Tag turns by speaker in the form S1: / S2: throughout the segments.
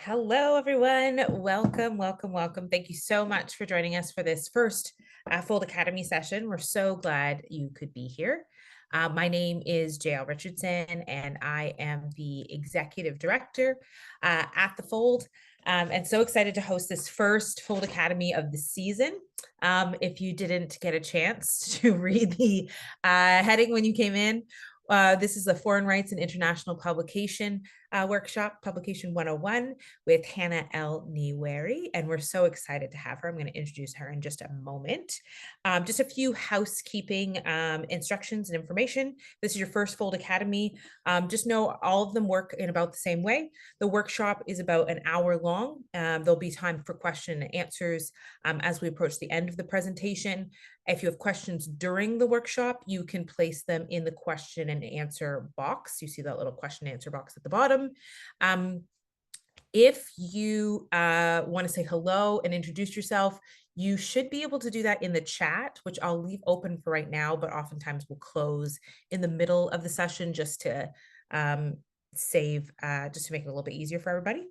S1: Hello, everyone. Welcome, welcome, welcome. Thank you so much for joining us for this first Fold Academy session. We're so glad you could be here. My name is JL Richardson, and I am the Executive Director at the Fold. And so excited to host this first Fold Academy of the season. If you didn't get a chance to read the heading when you came in, this is the Foreign Rights and International Publication workshop, Publication 101, with Hana Niwairi, and we're so excited to have her. I'm going to introduce her in just a moment. Just a few housekeeping instructions and information. This is your first Fold Academy. Just know all of them work in about the same way. The workshop is about an hour long. There'll be time for question and answers as we approach the end of the presentation. If you have questions during the workshop, you can place them in the question and answer box. You see that little question and answer box at the bottom. If you want to say hello and introduce yourself, you should be able to do that in the chat, which I'll leave open for right now, but oftentimes we'll close in the middle of the session just to just to make it a little bit easier for everybody.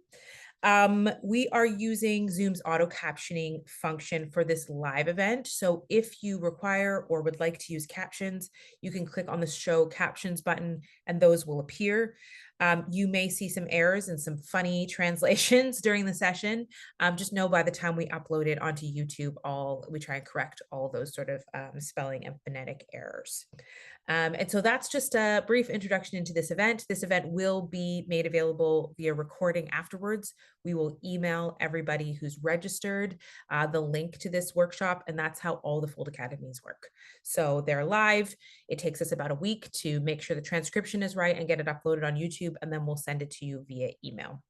S1: We are using Zoom's auto captioning function for this live event. So if you require or would like to use captions, you can click on the show captions button and those will appear. You may see some errors and some funny translations during the session. Just know by the time we upload it onto YouTube, we try and correct all those sort of spelling and phonetic errors. And so that's just a brief introduction into this event. This event will be made available via recording afterwards. We will email everybody who's registered the link to this workshop, and that's how all the Fold Academies work. So they're live. It takes us about a week to make sure the transcription is right and get it uploaded on YouTube, and then we'll send it to you via email.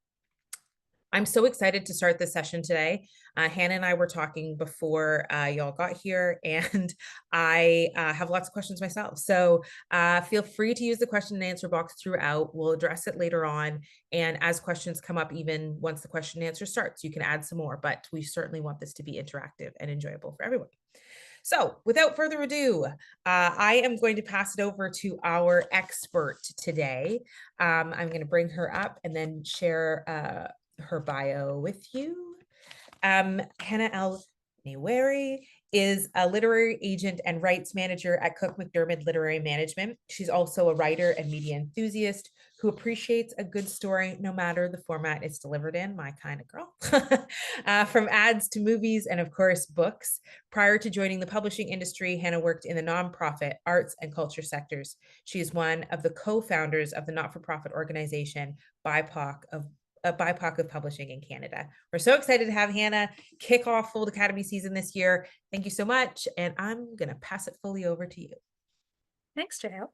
S1: I'm so excited to start this session today. Hannah and I were talking before y'all got here, and I have lots of questions myself. So feel free to use the question and answer box throughout. We'll address it later on. And as questions come up, even once the question and answer starts, you can add some more, but we certainly want this to be interactive and enjoyable for everyone. So without further ado, I am going to pass it over to our expert today. I'm going to bring her up and then share her bio with you. Hana Niwairi is a literary agent and rights manager at Cook McDermott Literary Management. She's also a writer and media enthusiast who appreciates a good story no matter the format it's delivered in, my kind of girl. From ads to movies and of course books. Prior to joining the publishing industry, Hana worked in the nonprofit, arts, and culture sectors. She is one of the co-founders of the not-for-profit organization BIPOC of Publishing in Canada. We're so excited to have Hana kick off Fold Academy season this year. Thank you so much. And I'm going to pass it fully over to you.
S2: Thanks, JL.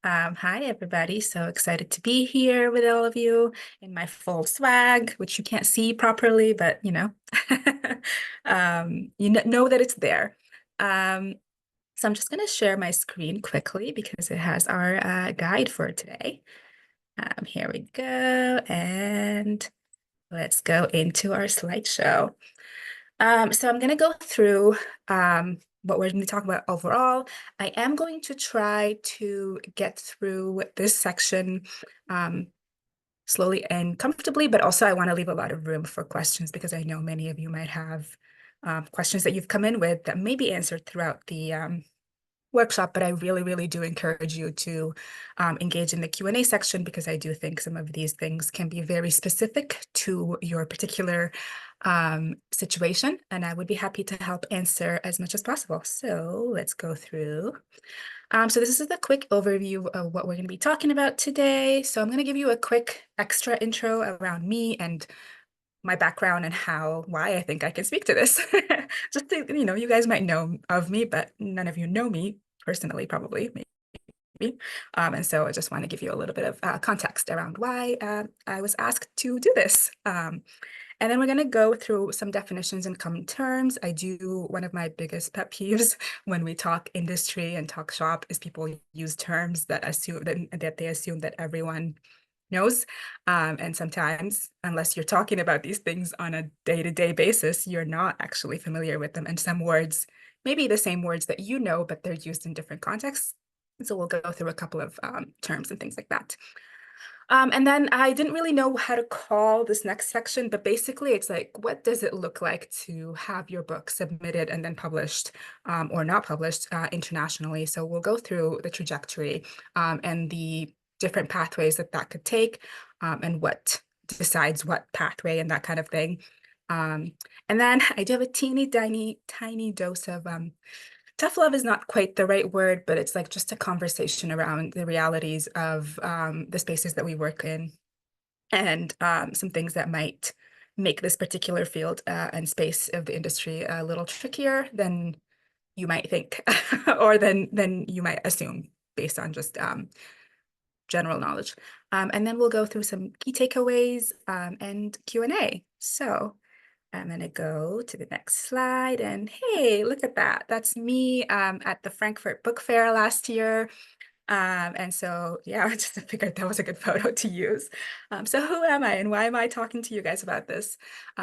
S2: Hi, everybody. So excited to be here with all of you in my full swag, which you can't see properly, but you know, you know that it's there. So I'm just going to share my screen quickly because it has our guide for today. Here we go. And let's go into our slideshow. So I'm going to go through what we're going to talk about overall. I am going to try to get through this section slowly and comfortably, but also I want to leave a lot of room for questions because I know many of you might have questions that you've come in with that may be answered throughout the workshop, but I really, really do encourage you to engage in the Q&A section because I do think some of these things can be very specific to your particular situation, and I would be happy to help answer as much as possible. So let's go through. So this is a quick overview of what we're going to be talking about today. So I'm going to give you a quick extra intro around me and my background and why I think I can speak to this. Just to, you guys might know of me, but none of you know me personally, probably, maybe. And so I just want to give you a little bit of context around why I was asked to do this. And then we're going to go through some definitions and common terms. One of my biggest pet peeves when we talk industry and talk shop is people use terms that they assume that everyone knows. And sometimes, unless you're talking about these things on a day-to-day basis, you're not actually familiar with them. And some words may be the same words that you know, but they're used in different contexts. So we'll go through a couple of terms and things like that. And then I didn't really know how to call this next section, but basically it's like, what does it look like to have your book submitted and then published or not published internationally? So we'll go through the trajectory and the different pathways that that could take and what decides what pathway and that kind of thing. Um, and then I do have a teeny tiny dose of tough love is not quite the right word, but it's like just a conversation around the realities of the spaces that we work in and some things that might make this particular field and space of the industry a little trickier than you might think or than you might assume based on just general knowledge. And then we'll go through some key takeaways and Q&A. So I'm gonna go to the next slide and hey, look at that. That's me at the Frankfurt Book Fair last year. And so, yeah, I just figured that was a good photo to use. So who am I and why am I talking to you guys about this?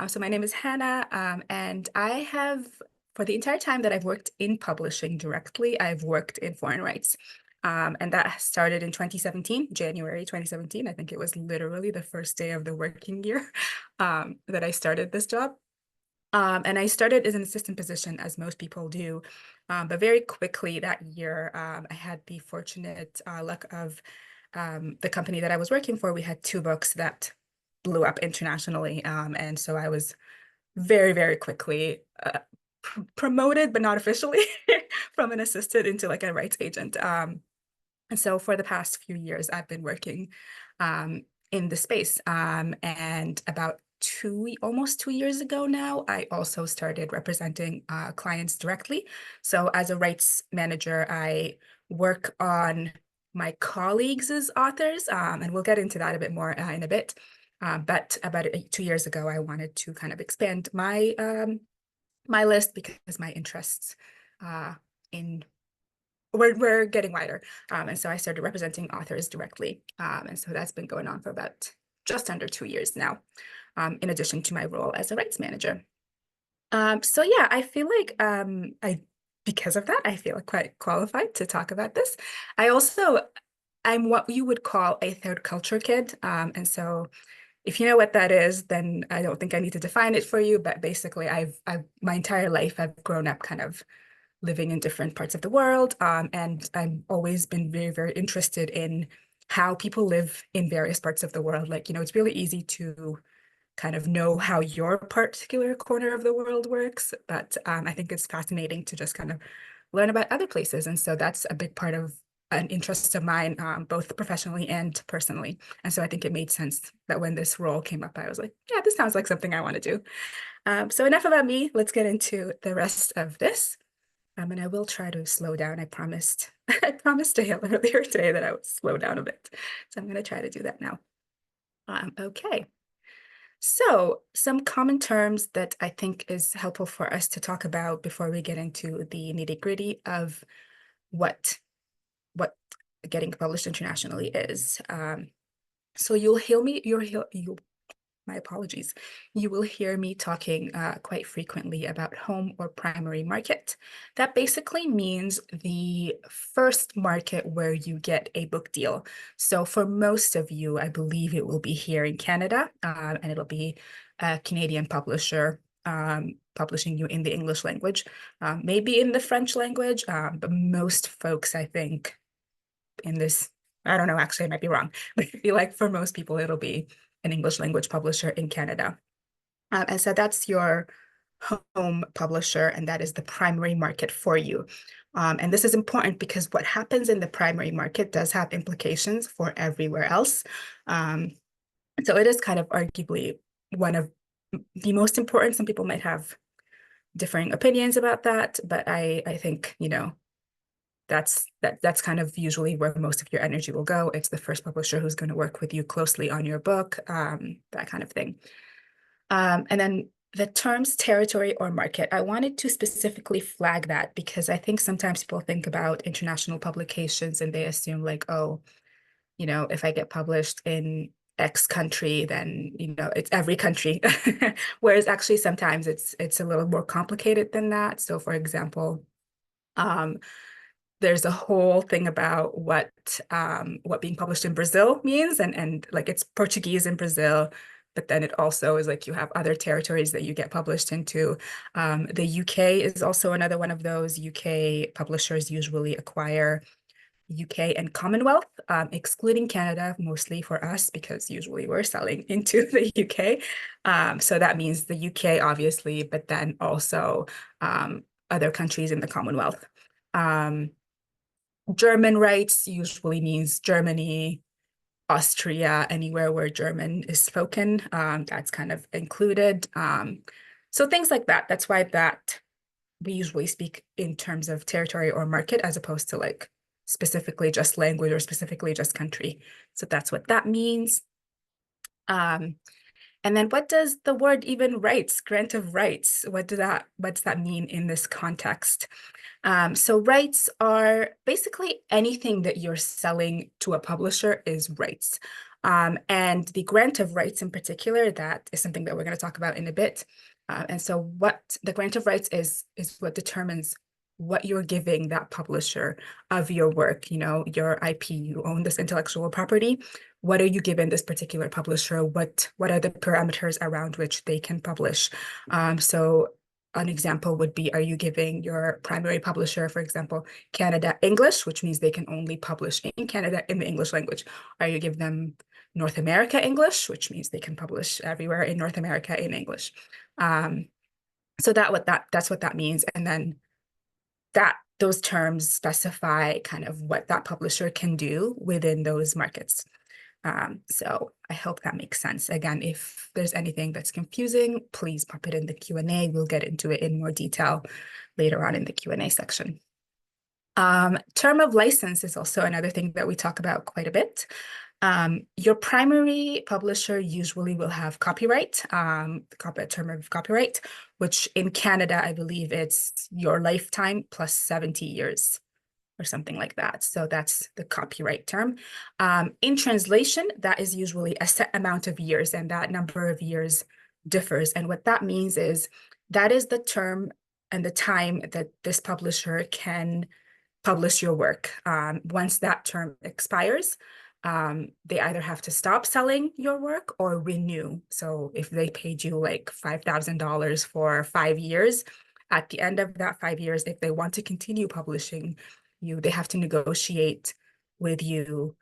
S2: So my name is Hannah, and I have, for the entire time that I've worked in publishing directly, I've worked in foreign rights. And that started in 2017, January 2017. I think it was literally the first day of the working year that I started this job. And I started as an assistant position, as most people do. But very quickly that year, I had the fortunate luck of the company that I was working for. We had two books that blew up internationally. And so I was very quickly promoted, but not officially, from an assistant into like a rights agent. And so for the past few years, I've been working in the space. And about almost 2 years ago now, I also started representing clients directly. So as a rights manager, I work on my colleagues as authors, and we'll get into that a bit more in a bit. But about 2 years ago, I wanted to kind of expand my list because my interests in we're getting wider. And so I started representing authors directly. And so that's been going on for about just under 2 years now, in addition to my role as a rights manager. So yeah, I feel like because of that, I feel quite qualified to talk about this. I'm what you would call a third culture kid. And so if you know what that is, then I don't think I need to define it for you. But basically, I've my entire life, I've grown up kind of living in different parts of the world. And I've always been very interested in how people live in various parts of the world. Like, it's really easy to kind of know how your particular corner of the world works, but I think it's fascinating to just kind of learn about other places. And so that's a big part of an interest of mine, both professionally and personally. And so I think it made sense that when this role came up, I was like, yeah, this sounds like something I want to do. So enough about me. Let's get into the rest of this. And I will try to slow down. I promised I promised Dale earlier today that I would slow down a bit. So I'm going to try to do that now. Okay. So some common terms that I think is helpful for us to talk about before we get into the nitty-gritty of what what getting published internationally is. So you'll my apologies. You will hear me talking quite frequently about home or primary market. That basically means the first market where you get a book deal. So for most of you, I believe it will be here in Canada, and it'll be a Canadian publisher publishing you in the English language, maybe in the French language, but most folks, I think, in this, I don't know, actually, I might be wrong, but I feel like for most people, it'll be an English language publisher in Canada. And so that's your home publisher, and that is the primary market for you. And this is important because what happens in the primary market does have implications for everywhere else. So it is kind of arguably one of the most important. Some people might have differing opinions about that, but I think, that's kind of usually where most of your energy will go. It's the first publisher who's going to work with you closely on your book, that kind of thing. And then the terms territory or market, I wanted to specifically flag that because I think sometimes people think about international publications and they assume like, oh, if I get published in X country, then, it's every country. Whereas actually sometimes it's a little more complicated than that. So for example, there's a whole thing about what being published in Brazil means, and like it's Portuguese in Brazil, but then it also is like you have other territories that you get published into. The UK is also another one of those. UK publishers usually acquire UK and Commonwealth, excluding Canada, mostly for us, because usually we're selling into the UK. So that means the UK, obviously, but then also other countries in the Commonwealth. Um, German rights usually means Germany, Austria, anywhere where German is spoken. That's kind of included. So things like that. That's why that we usually speak in terms of territory or market as opposed to like specifically just language or specifically just country. So that's what that means. Um, and then what does the word even rights, grant of rights, what does that mean in this context? So rights are basically anything that you're selling to a publisher is rights. And the grant of rights in particular, that is something that we're going to talk about in a bit. And so what the grant of rights is what determines what you're giving that publisher of your work, your IP, you own this intellectual property. What are you giving this particular publisher? What are the parameters around which they can publish? So an example would be, are you giving your primary publisher, for example, Canada English, which means they can only publish in Canada in the English language? Are you giving them North America English, which means they can publish everywhere in North America in English? So that's what that means. And then those terms specify kind of what that publisher can do within those markets. So I hope that makes sense. Again, if there's anything that's confusing, please pop it in the Q&A. We'll get into it in more detail later on in the Q&A section. Term of license is also another thing that we talk about quite a bit. Your primary publisher usually will have copyright, term of copyright, which in Canada, I believe it's your lifetime plus 70 years or something like that. So that's the copyright term. In translation, that is usually a set amount of years, and that number of years differs. And what that means is that is the term and the time that this publisher can publish your work. Once that term expires, they either have to stop selling your work or renew. So if they paid you like $5,000 for 5 years, at the end of that 5 years, if they want to continue publishing you, they have to negotiate with you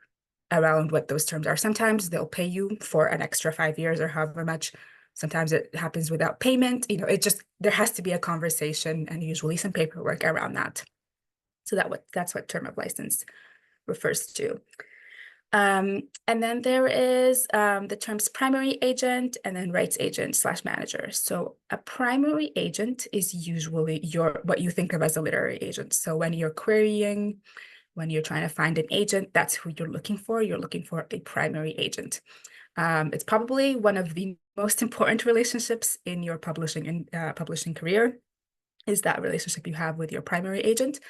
S2: around what those terms are. Sometimes they'll pay you for an extra 5 years or however much. Sometimes it happens without payment. There has to be a conversation and usually some paperwork around that. So that's what term of license refers to. And then there is the terms primary agent and then rights agent / manager. So a primary agent is usually what you think of as a literary agent. So when you're querying, when you're trying to find an agent, that's who you're looking for. You're looking for a primary agent. It's probably one of the most important relationships in your publishing career is that relationship you have with your primary agent.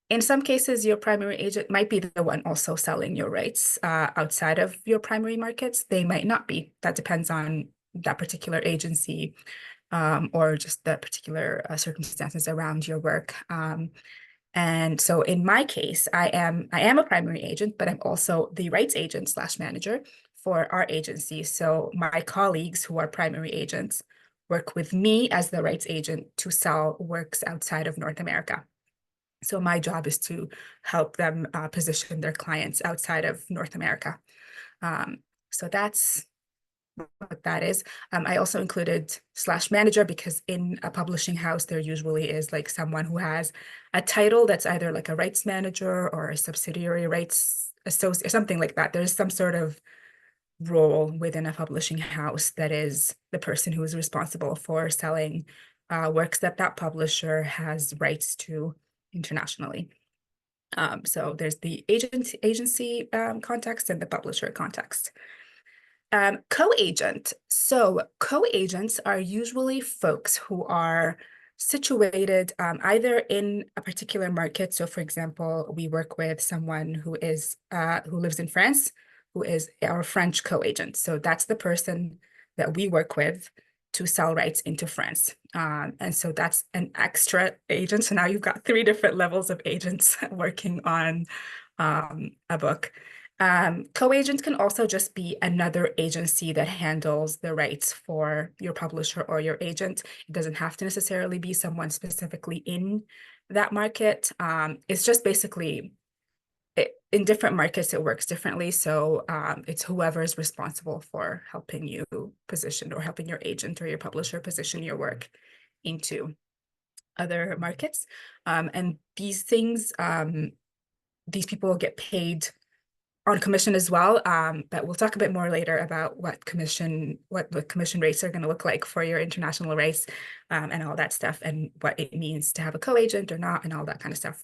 S2: In some cases, your primary agent might be the one also selling your rights outside of your primary markets. They might not be. That depends on that particular agency or just the particular circumstances around your work. And so in my case, I am a primary agent, but I'm also the rights agent / manager for our agency. So my colleagues who are primary agents work with me as the rights agent to sell works outside of North America. So my job is to help them position their clients outside of North America. So that's what that is. I also included / manager because in a publishing house, there usually is like someone who has a title that's either like a rights manager or a subsidiary rights associate or something like that. There's some sort of role within a publishing house that is the person who is responsible for selling works that publisher has rights to internationally. So there's the agency context and the publisher context. Co-agent. So co-agents are usually folks who are situated either in a particular market. So for example, we work with someone who lives in France, who is our French co-agent. So that's the person that we work with to sell rights into France. And so that's an extra agent. So now you've got three different levels of agents working on a book. Co-agent can also just be another agency that handles the rights for your publisher or your agent. It doesn't have to necessarily be someone specifically in that market. It's just basically in different markets, it works differently. So it's whoever is responsible for helping you position or helping your agent or your publisher position your work into other markets. And these things, these people get paid on commission as well. But we'll talk a bit more later about what the commission rates are going to look like for your international race, and all that stuff, and what it means to have a co-agent or not, and all that kind of stuff.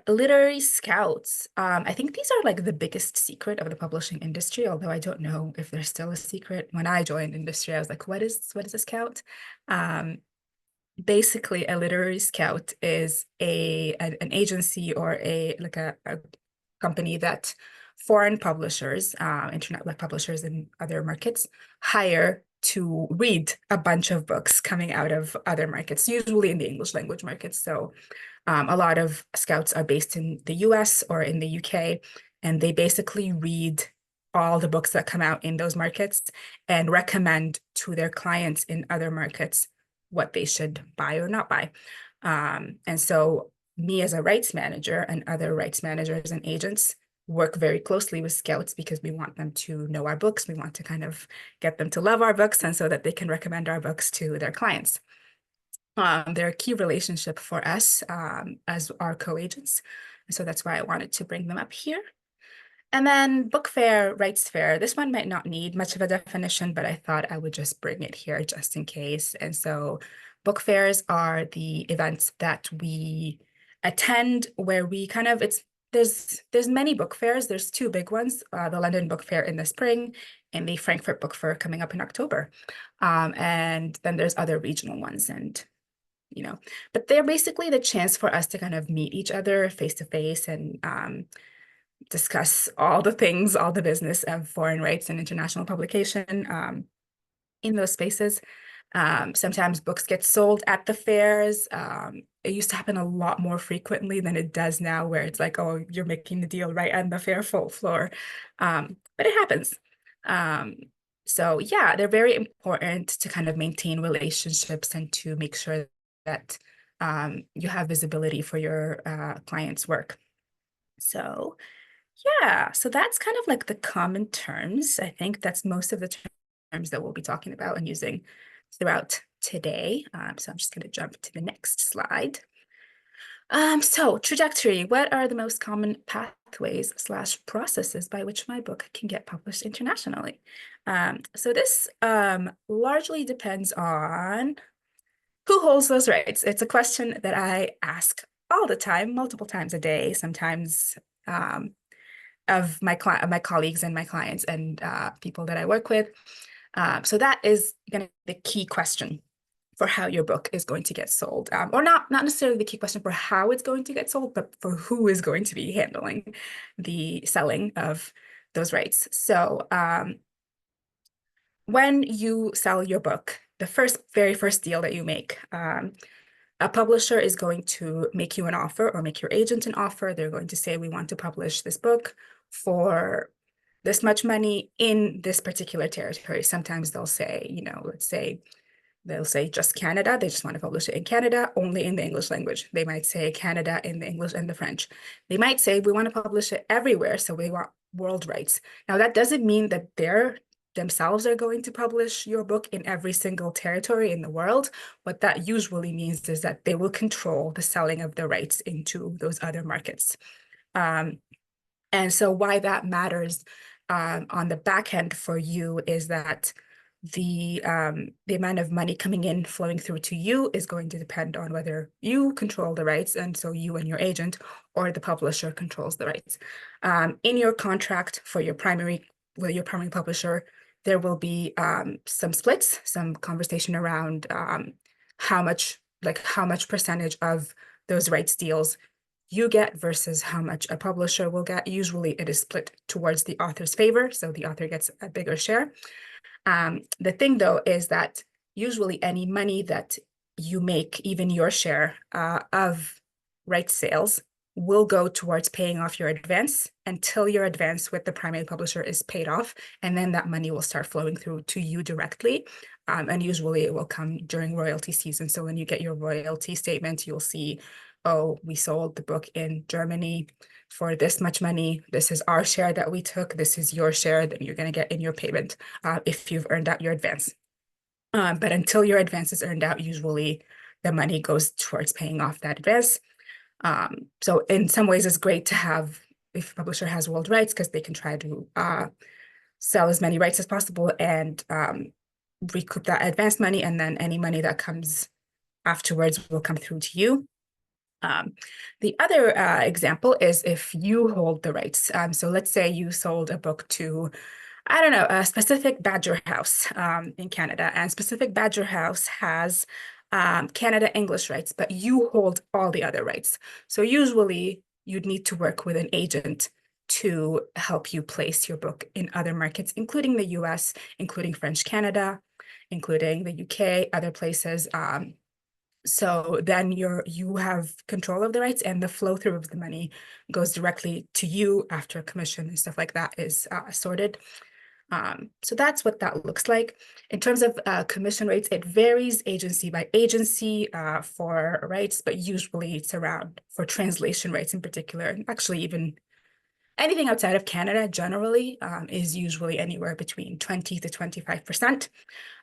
S2: Literary scouts. I think these are like the biggest secret of the publishing industry, although I don't know if they're still a secret. When I joined industry, I was like, what is a scout? Basically, a literary scout is an agency or a company that foreign publishers, internet like publishers in other markets, hire to read a bunch of books coming out of other markets, usually in the English language markets. So a lot of scouts are based in the US or in the UK, and they basically read all the books that come out in those markets and recommend to their clients in other markets what they should buy or not buy. And so me as a rights manager and other rights managers and agents work very closely with scouts because we want them to know our books. We want to kind of get them to love our books, and so that they can recommend our books to their clients. They're a key relationship for us as our co-agents. And so that's why I wanted to bring them up here. And then book fair, rights fair. This one might not need much of a definition, but I thought I would just bring it here just in case. And so book fairs are the events that we attend where we kind of, there's many book fairs. There's two big ones, the London Book Fair in the spring and the Frankfurt Book Fair coming up in October. And then there's other regional ones, and but they're basically the chance for us to kind of meet each other face to face and discuss all the things, all the business of foreign rights and international publication in those spaces. Sometimes books get sold at the fairs. It used to happen a lot more frequently than it does now, where it's like, oh, you're making the deal right on the fair floor. But it happens. So yeah, they're very important to kind of maintain relationships and to make sure that you have visibility for your clients' work. So yeah, so that's kind of like the common terms. I think that's most of the terms that we'll be talking about and using throughout today. So I'm just going to jump to the next slide. So trajectory, what are the most common pathways / processes by which my book can get published internationally? So this largely depends on who holds those rights. It's a question that I ask all the time, multiple times a day, sometimes of my colleagues and my clients and people that I work with. So that is going to be the key question for how your book is going to get sold, or not necessarily the key question for how it's going to get sold, but for who is going to be handling the selling of those rights. So when you sell your book, the very first deal that you make, a publisher is going to make you an offer or make your agent an offer. They're going to say, we want to publish this book for this much money in this particular territory. Sometimes they'll say, let's say, they'll say just Canada. They just want to publish it in Canada, only in the English language. They might say Canada in the English and the French. They might say, we want to publish it everywhere, so we want world rights. Now, that doesn't mean that they're themselves are going to publish your book in every single territory in the world. What that usually means is that they will control the selling of the rights into those other markets. And so why that matters on the back end for you is that the amount of money coming in, flowing through to you is going to depend on whether you control the rights, and so you and your agent, or the publisher controls the rights. In your contract for your primary publisher, there will be some splits, some conversation around how much percentage of those rights deals you get versus how much a publisher will get. Usually it is split towards the author's favor, so the author gets a bigger share. The thing though is that usually any money that you make, even your share of rights sales, will go towards paying off your advance until your advance with the primary publisher is paid off. And then that money will start flowing through to you directly. And usually it will come during royalty season. So when you get your royalty statement, you'll see, oh, we sold the book in Germany for this much money. This is our share that we took. This is your share that you're going to get in your payment if you've earned out your advance. But until your advance is earned out, usually the money goes towards paying off that advance. So in some ways, it's great to have if a publisher has world rights because they can try to sell as many rights as possible and recoup that advance money, and then any money that comes afterwards will come through to you. The other example is if you hold the rights. So let's say you sold a book to, I don't know, a specific Badger House in Canada, and specific Badger House has Canada English rights, but you hold all the other rights. So usually you'd need to work with an agent to help you place your book in other markets, including the US, including French Canada, including the UK, other places. So then you have control of the rights, and the flow through of the money goes directly to you after a commission and stuff like that is sorted. So that's what that looks like. In terms of commission rates, it varies agency by agency for rights, but usually it's around for translation rights in particular. Actually, even anything outside of Canada generally is usually anywhere between 20 to 25%.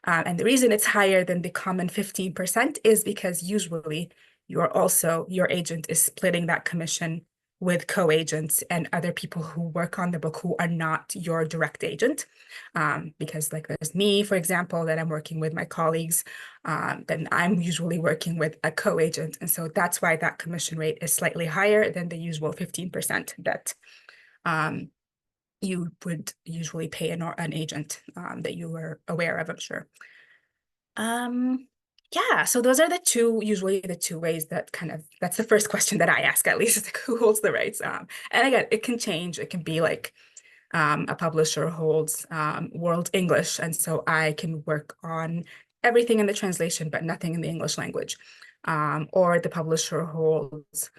S2: And the reason it's higher than the common 15% is because usually your agent is splitting that commission with co-agents and other people who work on the book who are not your direct agent. Because like there's me, for example, that I'm working with my colleagues, then I'm usually working with a co-agent. And so that's why that commission rate is slightly higher than the usual 15% that you would usually pay an agent that you were aware of, I'm sure. Yeah, so those are usually the two ways that that's the first question that I ask, at least, is like, who holds the rights? And again, it can change. It can be like a publisher holds World English, and so I can work on everything in the translation, but nothing in the English language. Or the publisher holds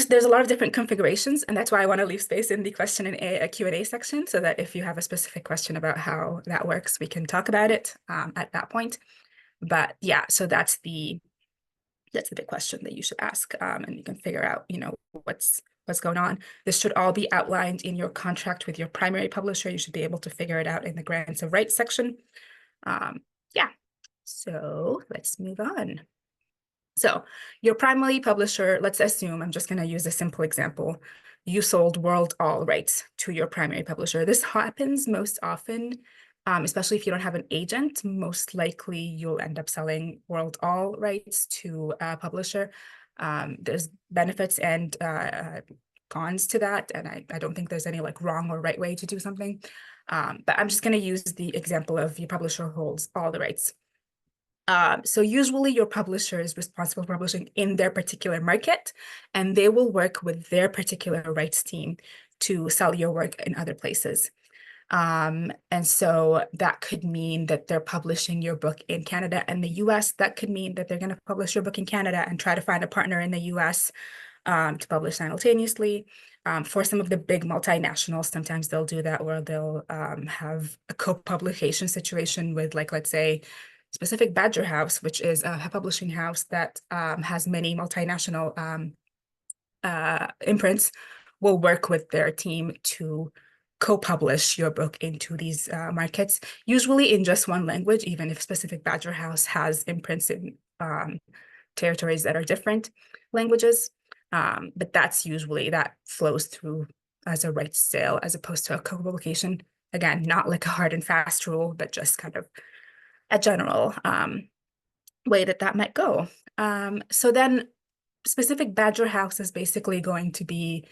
S2: there's a lot of different configurations, and that's why I want to leave space in the question and a Q&A section so that if you have a specific question about how that works, we can talk about it at that point. But yeah, so that's the big question that you should ask, and you can figure out, what's going on. This should all be outlined in your contract with your primary publisher. You should be able to figure it out in the grants of rights section. Yeah, so let's move on. So your primary publisher, let's assume, I'm just going to use a simple example. You sold World All rights to your primary publisher. This happens most often, especially if you don't have an agent. Most likely you'll end up selling World All rights to a publisher. There's benefits and cons to that, and I don't think there's any like wrong or right way to do something. But I'm just going to use the example of your publisher holds all the rights. So usually your publisher is responsible for publishing in their particular market, and they will work with their particular rights team to sell your work in other places. And so that could mean that they're publishing your book in Canada and the US. That could mean that they're going to publish your book in Canada and try to find a partner in the US to publish simultaneously. For some of the big multinationals, sometimes they'll do that where they'll have a co-publication situation with, like, let's say, specific Badger House, which is a publishing house that has many multinational imprints, will work with their team to co-publish your book into these markets, usually in just one language, even if specific Badger House has imprints in territories that are different languages. But that's usually, that flows through as a rights sale as opposed to a co-publication. Again, not like a hard and fast rule, but just kind of a general way that might go. So then specific Badger House is basically going to be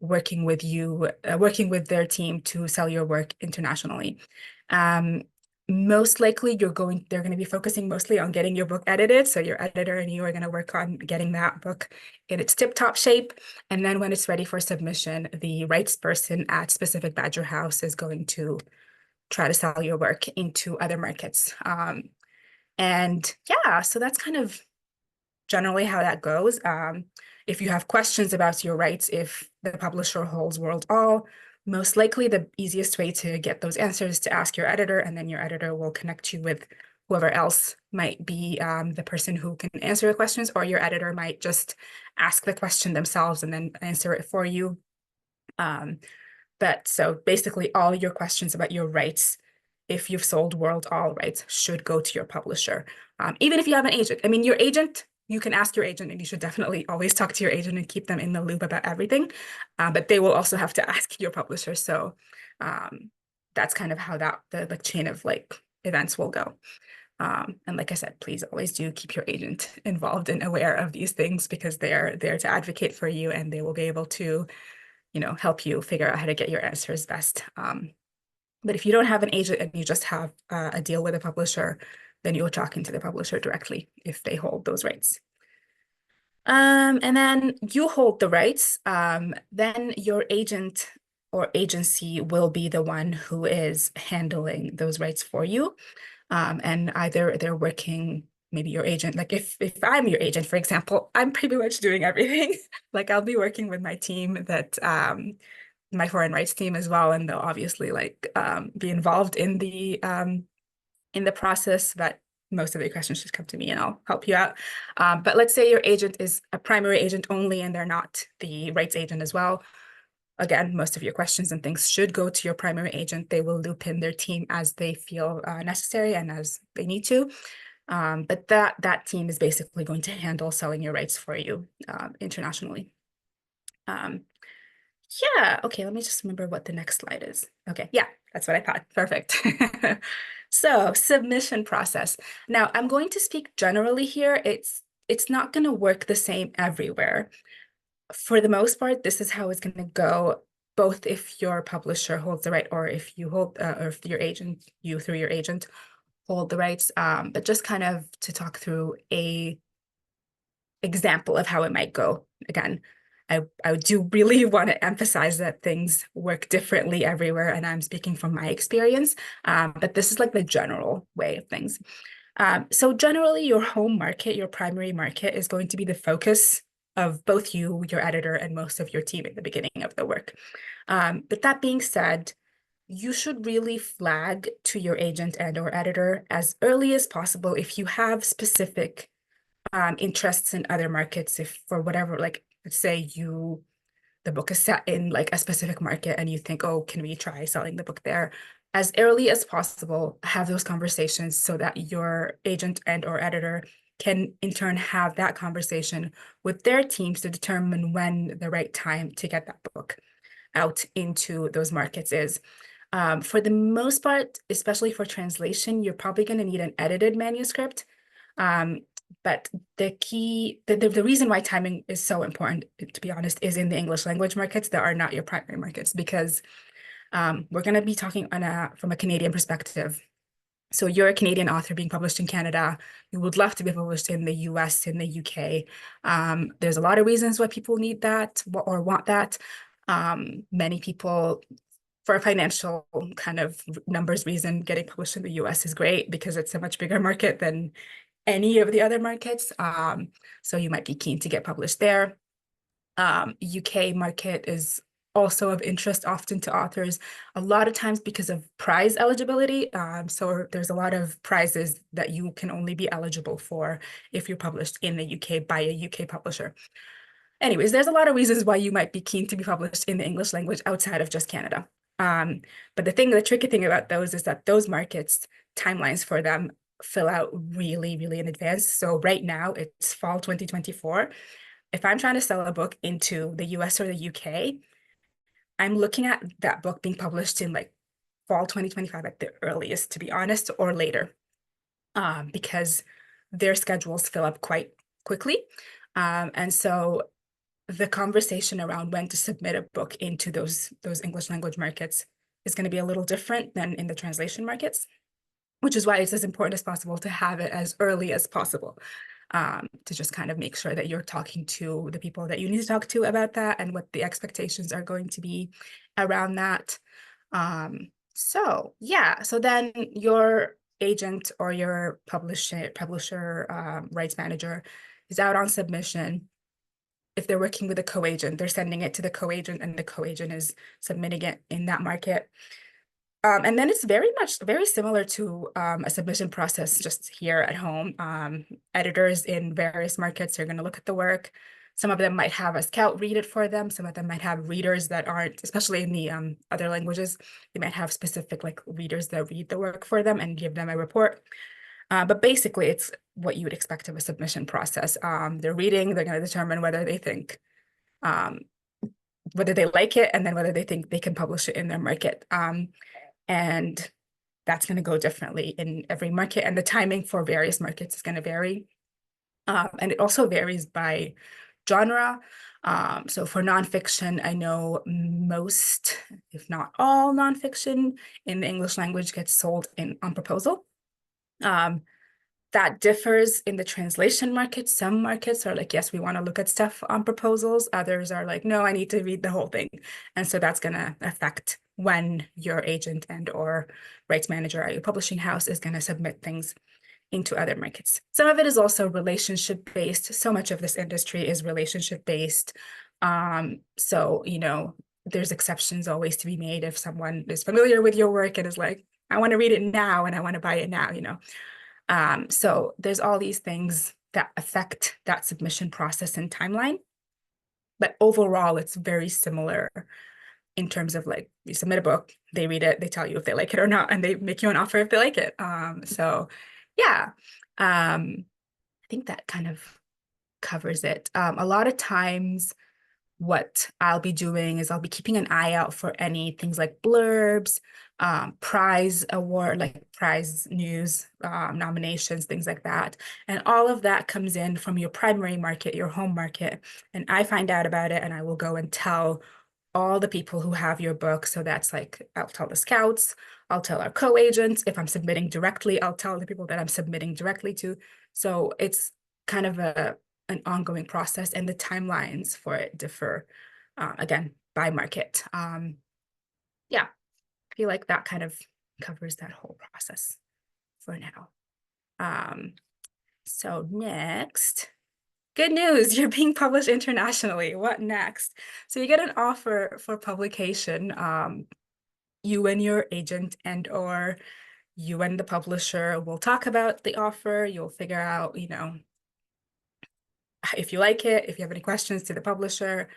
S2: working with you, working with their team to sell your work internationally. Most likely they're going to be focusing mostly on getting your book edited. So your editor and you are going to work on getting that book in its tip-top shape. And then when it's ready for submission, the rights person at specific Badger House is going to try to sell your work into other markets. And yeah, so that's kind of generally how that goes. If you have questions about your rights, if the publisher holds world all, most likely the easiest way to get those answers is to ask your editor, and then your editor will connect you with whoever else might be the person who can answer the questions, or your editor might just ask the question themselves and then answer it for you. But so basically all your questions about your rights, if you've sold world all rights, should go to your publisher. Even if you have an agent. I mean, your agent, you can ask your agent, and you should definitely always talk to your agent and keep them in the loop about everything. But they will also have to ask your publisher. So that's kind of how the chain of like events will go. And like I said, please always do keep your agent involved and aware of these things, because they're there to advocate for you, and they will be able to help you figure out how to get your answers best. But if you don't have an agent and you just have a deal with a publisher, then you're talking to the publisher directly if they hold those rights. And then you hold the rights. Then your agent or agency will be the one who is handling those rights for you. And either they're working, maybe your agent, like if I'm your agent, for example, I'm pretty much doing everything. Like I'll be working with my team that my foreign rights team as well, and they'll obviously like be involved in the process, but most of the questions just come to me and I'll help you out. But let's say your agent is a primary agent only and they're not the rights agent as well. Again, most of your questions and things should go to your primary agent. They will loop in their team as they feel necessary and as they need to. But that team is basically going to handle selling your rights for you internationally. Yeah, okay, let me just remember what the next slide is. Okay, yeah, that's what I thought. Perfect. So, submission process. Now, I'm going to speak generally here. It's not going to work the same everywhere. For the most part, this is how it's going to go, both if your publisher holds the right, or if you hold, or if your agent, you through your agent, hold the rights. But just kind of to talk through a example of how it might go. Again, I do really want to emphasize that things work differently everywhere, and I'm speaking from my experience, but this is like the general way of things. So generally, your home market, your primary market, is going to be the focus of both you, your editor, and most of your team at the beginning of the work. But that being said, you should really flag to your agent and or editor as early as possible if you have specific interests in other markets. If for whatever, like let's say the book is set in like a specific market and you think, oh, can we try selling the book there? As early as possible, have those conversations so that your agent and or editor can in turn have that conversation with their teams to determine when the right time to get that book out into those markets is. For the most part, especially for translation, you're probably going to need an edited manuscript. But the reason why timing is so important, to be honest, is in the English language markets that are not your primary markets, because we're going to be talking from a Canadian perspective. So you're a Canadian author being published in Canada. You would love to be published in the US, in the UK. There's a lot of reasons why people need that or want that. Many people, for a financial kind of numbers reason, getting published in the US is great because it's a much bigger market than any of the other markets. So you might be keen to get published there. UK market is also of interest often to authors, a lot of times because of prize eligibility. So there's a lot of prizes that you can only be eligible for if you're published in the UK by a UK publisher. Anyways, there's a lot of reasons why you might be keen to be published in the English language outside of just Canada. But the tricky thing about those is that those markets, timelines for them fill out really, really in advance. So right now it's fall 2024. If I'm trying to sell a book into the US or the UK, I'm looking at that book being published in like fall 2025 at the earliest, to be honest, or later, because their schedules fill up quite quickly. And so the conversation around when to submit a book into those English language markets is going to be a little different than in the translation markets, which is why it's as important as possible to have it as early as possible, to just kind of make sure that you're talking to the people that you need to talk to about that and what the expectations are going to be around that. So yeah, so then your agent or your publisher rights manager is out on submission. If they're working with a co-agent, they're sending it to the co-agent and the co-agent is submitting it in that market. And then it's very similar to a submission process just here at home. Editors in various markets are going to look at the work. Some of them might have a scout read it for them. Some of them might have readers that aren't, especially in the other languages, they might have specific like readers that read the work for them and give them a report. But basically, it's what you would expect of a submission process. They're reading, they're going to determine um, whether they like it, and then whether they think they can publish it in their market. And that's going to go differently in every market. And the timing for various markets is going to vary. And it also varies by genre. So for nonfiction, I know most, if not all, nonfiction in the English language gets sold on proposal. Um, that differs in the translation market. Some markets are like, yes, we want to look at stuff on proposals. Others are like, no, I need to read the whole thing. And so that's going to affect when your agent and or rights manager at your publishing house is going to submit things into other markets. Some of it is also relationship based. So much of this industry is relationship based. So, there's exceptions always to be made if someone is familiar with your work and is like, I want to read it now and I want to buy it now. So there's all these things that affect that submission process and timeline. But overall, it's very similar in terms of like you submit a book, they read it, they tell you if they like it or not, and they make you an offer if they like it. So yeah, I think that kind of covers it. A lot of times what I'll be doing is I'll be keeping an eye out for any things like blurbs, prize award, like prize news, nominations, things like that. And all of that comes in from your primary market, your home market. And I find out about it and I will go and tell all the people who have your book. So that's like, I'll tell the scouts, I'll tell our co-agents. If I'm submitting directly, I'll tell the people that I'm submitting directly to. So it's kind of an ongoing process, and the timelines for it differ, again, by market. Yeah, I feel like that kind of covers that whole process for now. Um, so next, good news, you're being published internationally. What next? So you get an offer for publication. You and your agent and or you and the publisher will talk about the offer. You'll figure out, if you like it, if you have any questions to the publisher,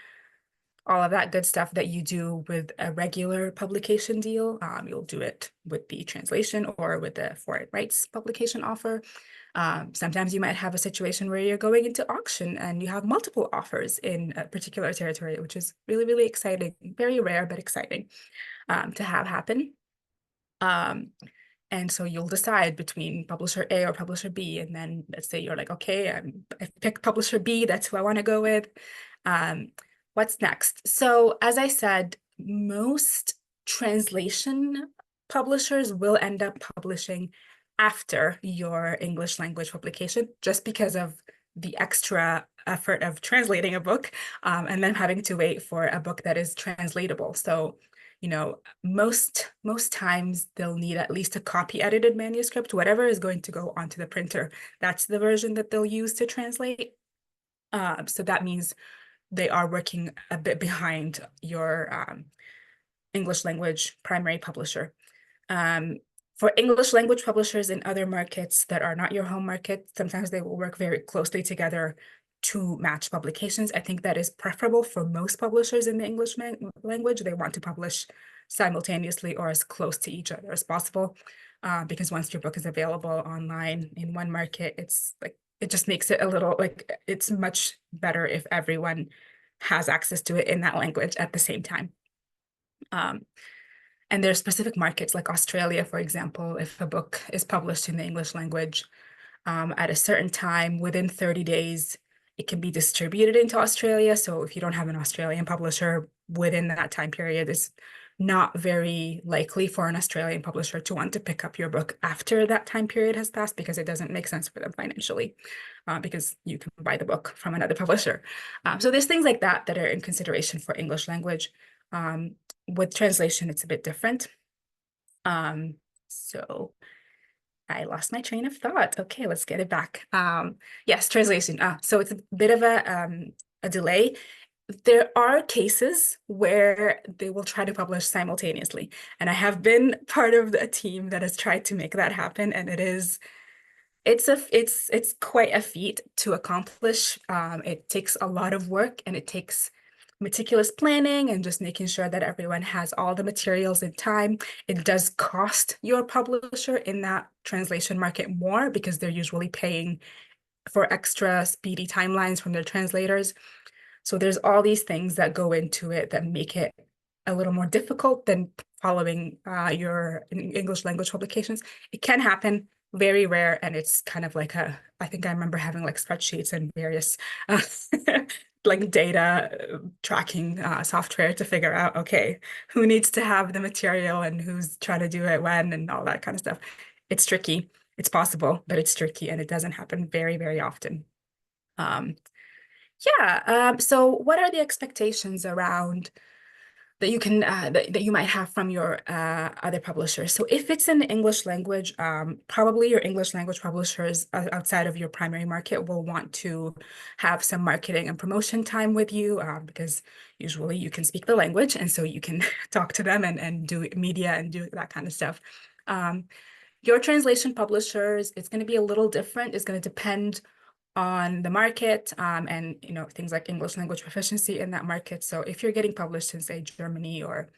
S2: all of that good stuff that you do with a regular publication deal. You'll do it with the translation or with the foreign rights publication offer. Sometimes you might have a situation where you're going into auction and you have multiple offers in a particular territory, which is really, really exciting. Very rare, but exciting to have happen. And so you'll decide between publisher A or publisher B. And then let's say you're like, okay, I picked publisher B, that's who I want to go with. What's next? So as I said, most translation publishers will end up publishing after your English language publication, just because of the extra effort of translating a book, and then having to wait for a book that is translatable. So most times they'll need at least a copy edited manuscript, whatever is going to go onto the printer. That's the version that they'll use to translate. So that means they are working a bit behind your English language primary publisher. For English language publishers in other markets that are not your home market, sometimes they will work very closely together to match publications. I think that is preferable for most publishers in the English language. They want to publish simultaneously or as close to each other as possible, because once your book is available online in one market, it's like it just makes it a little like it's much better if everyone has access to it in that language at the same time. And there's specific markets like Australia, for example, if a book is published in the English language at a certain time, within 30 days, it can be distributed into Australia. So if you don't have an Australian publisher within that time period, it's not very likely for an Australian publisher to want to pick up your book after that time period has passed, because it doesn't make sense for them financially, because you can buy the book from another publisher. So there's things like that that are in consideration for English language. With translation, it's a bit different. Um, so I lost my train of thought. Okay, let's get it back. Yes, translation. So it's a bit of a delay. There are cases where they will try to publish simultaneously, and I have been part of a team that has tried to make that happen, and it's quite a feat to accomplish. It takes a lot of work, and it takes meticulous planning and just making sure that everyone has all the materials in time. It does cost your publisher in that translation market more because they're usually paying for extra speedy timelines from their translators. So there's all these things that go into it that make it a little more difficult than following your English language publications. It can happen, very rare, and it's kind of like I think I remember having like spreadsheets and various uh, like data tracking software to figure out, okay, who needs to have the material and who's trying to do it when and all that kind of stuff. It's tricky. It's possible, but it's tricky and it doesn't happen very, very often. Um, yeah. So what are the expectations around that you can that you might have from your other publishers? So if it's in the English language, probably your English language publishers outside of your primary market will want to have some marketing and promotion time with you because usually you can speak the language and so you can talk to them and do media and do that kind of stuff. Um, your translation publishers, it's going to be a little different. It's going to depend on the market and things like English language proficiency in that market. So if you're getting published in, say, Germany or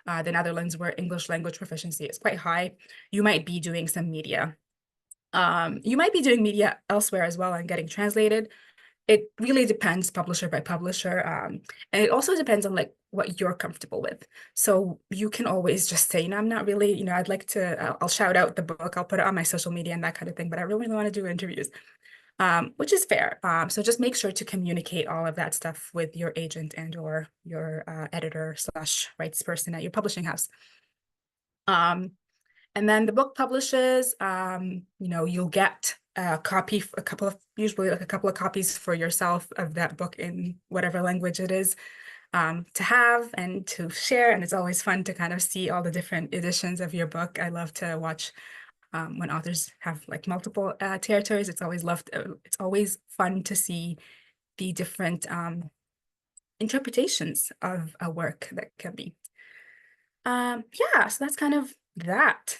S2: the Netherlands, where English language proficiency is quite high, you might be doing some media. You might be doing media elsewhere as well and getting translated. It really depends publisher by publisher. And it also depends on like what you're comfortable with. So you can always just say, I'm not really, I'd like to, I'll shout out the book, I'll put it on my social media and that kind of thing, but I really want to do interviews, which is fair. So just make sure to communicate all of that stuff with your agent and or your editor slash rights person at your publishing house. And then the book publishes, you'll get a copy, usually like a couple of copies for yourself of that book in whatever language it is, to have and to share. And it's always fun to kind of see all the different editions of your book. I love to watch when authors have like multiple territories. It's always fun to see the different interpretations of a work that can be. Yeah, so that's kind of that.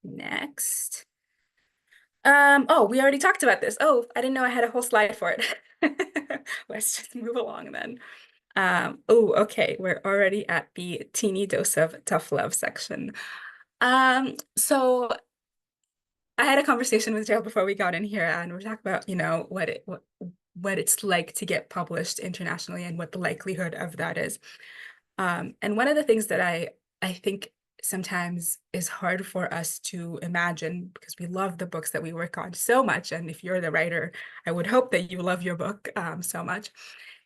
S2: Next. Oh, we already talked about this. Oh, I didn't know I had a whole slide for it. Let's just move along then. Oh, okay, we're already at the teeny dose of tough love section. So I had a conversation with Joe before we got in here, and we're talking about, what it's like to get published internationally and what the likelihood of that is. And one of the things that I think sometimes is hard for us to imagine because we love the books that we work on so much. And if you're the writer, I would hope that you love your book so much,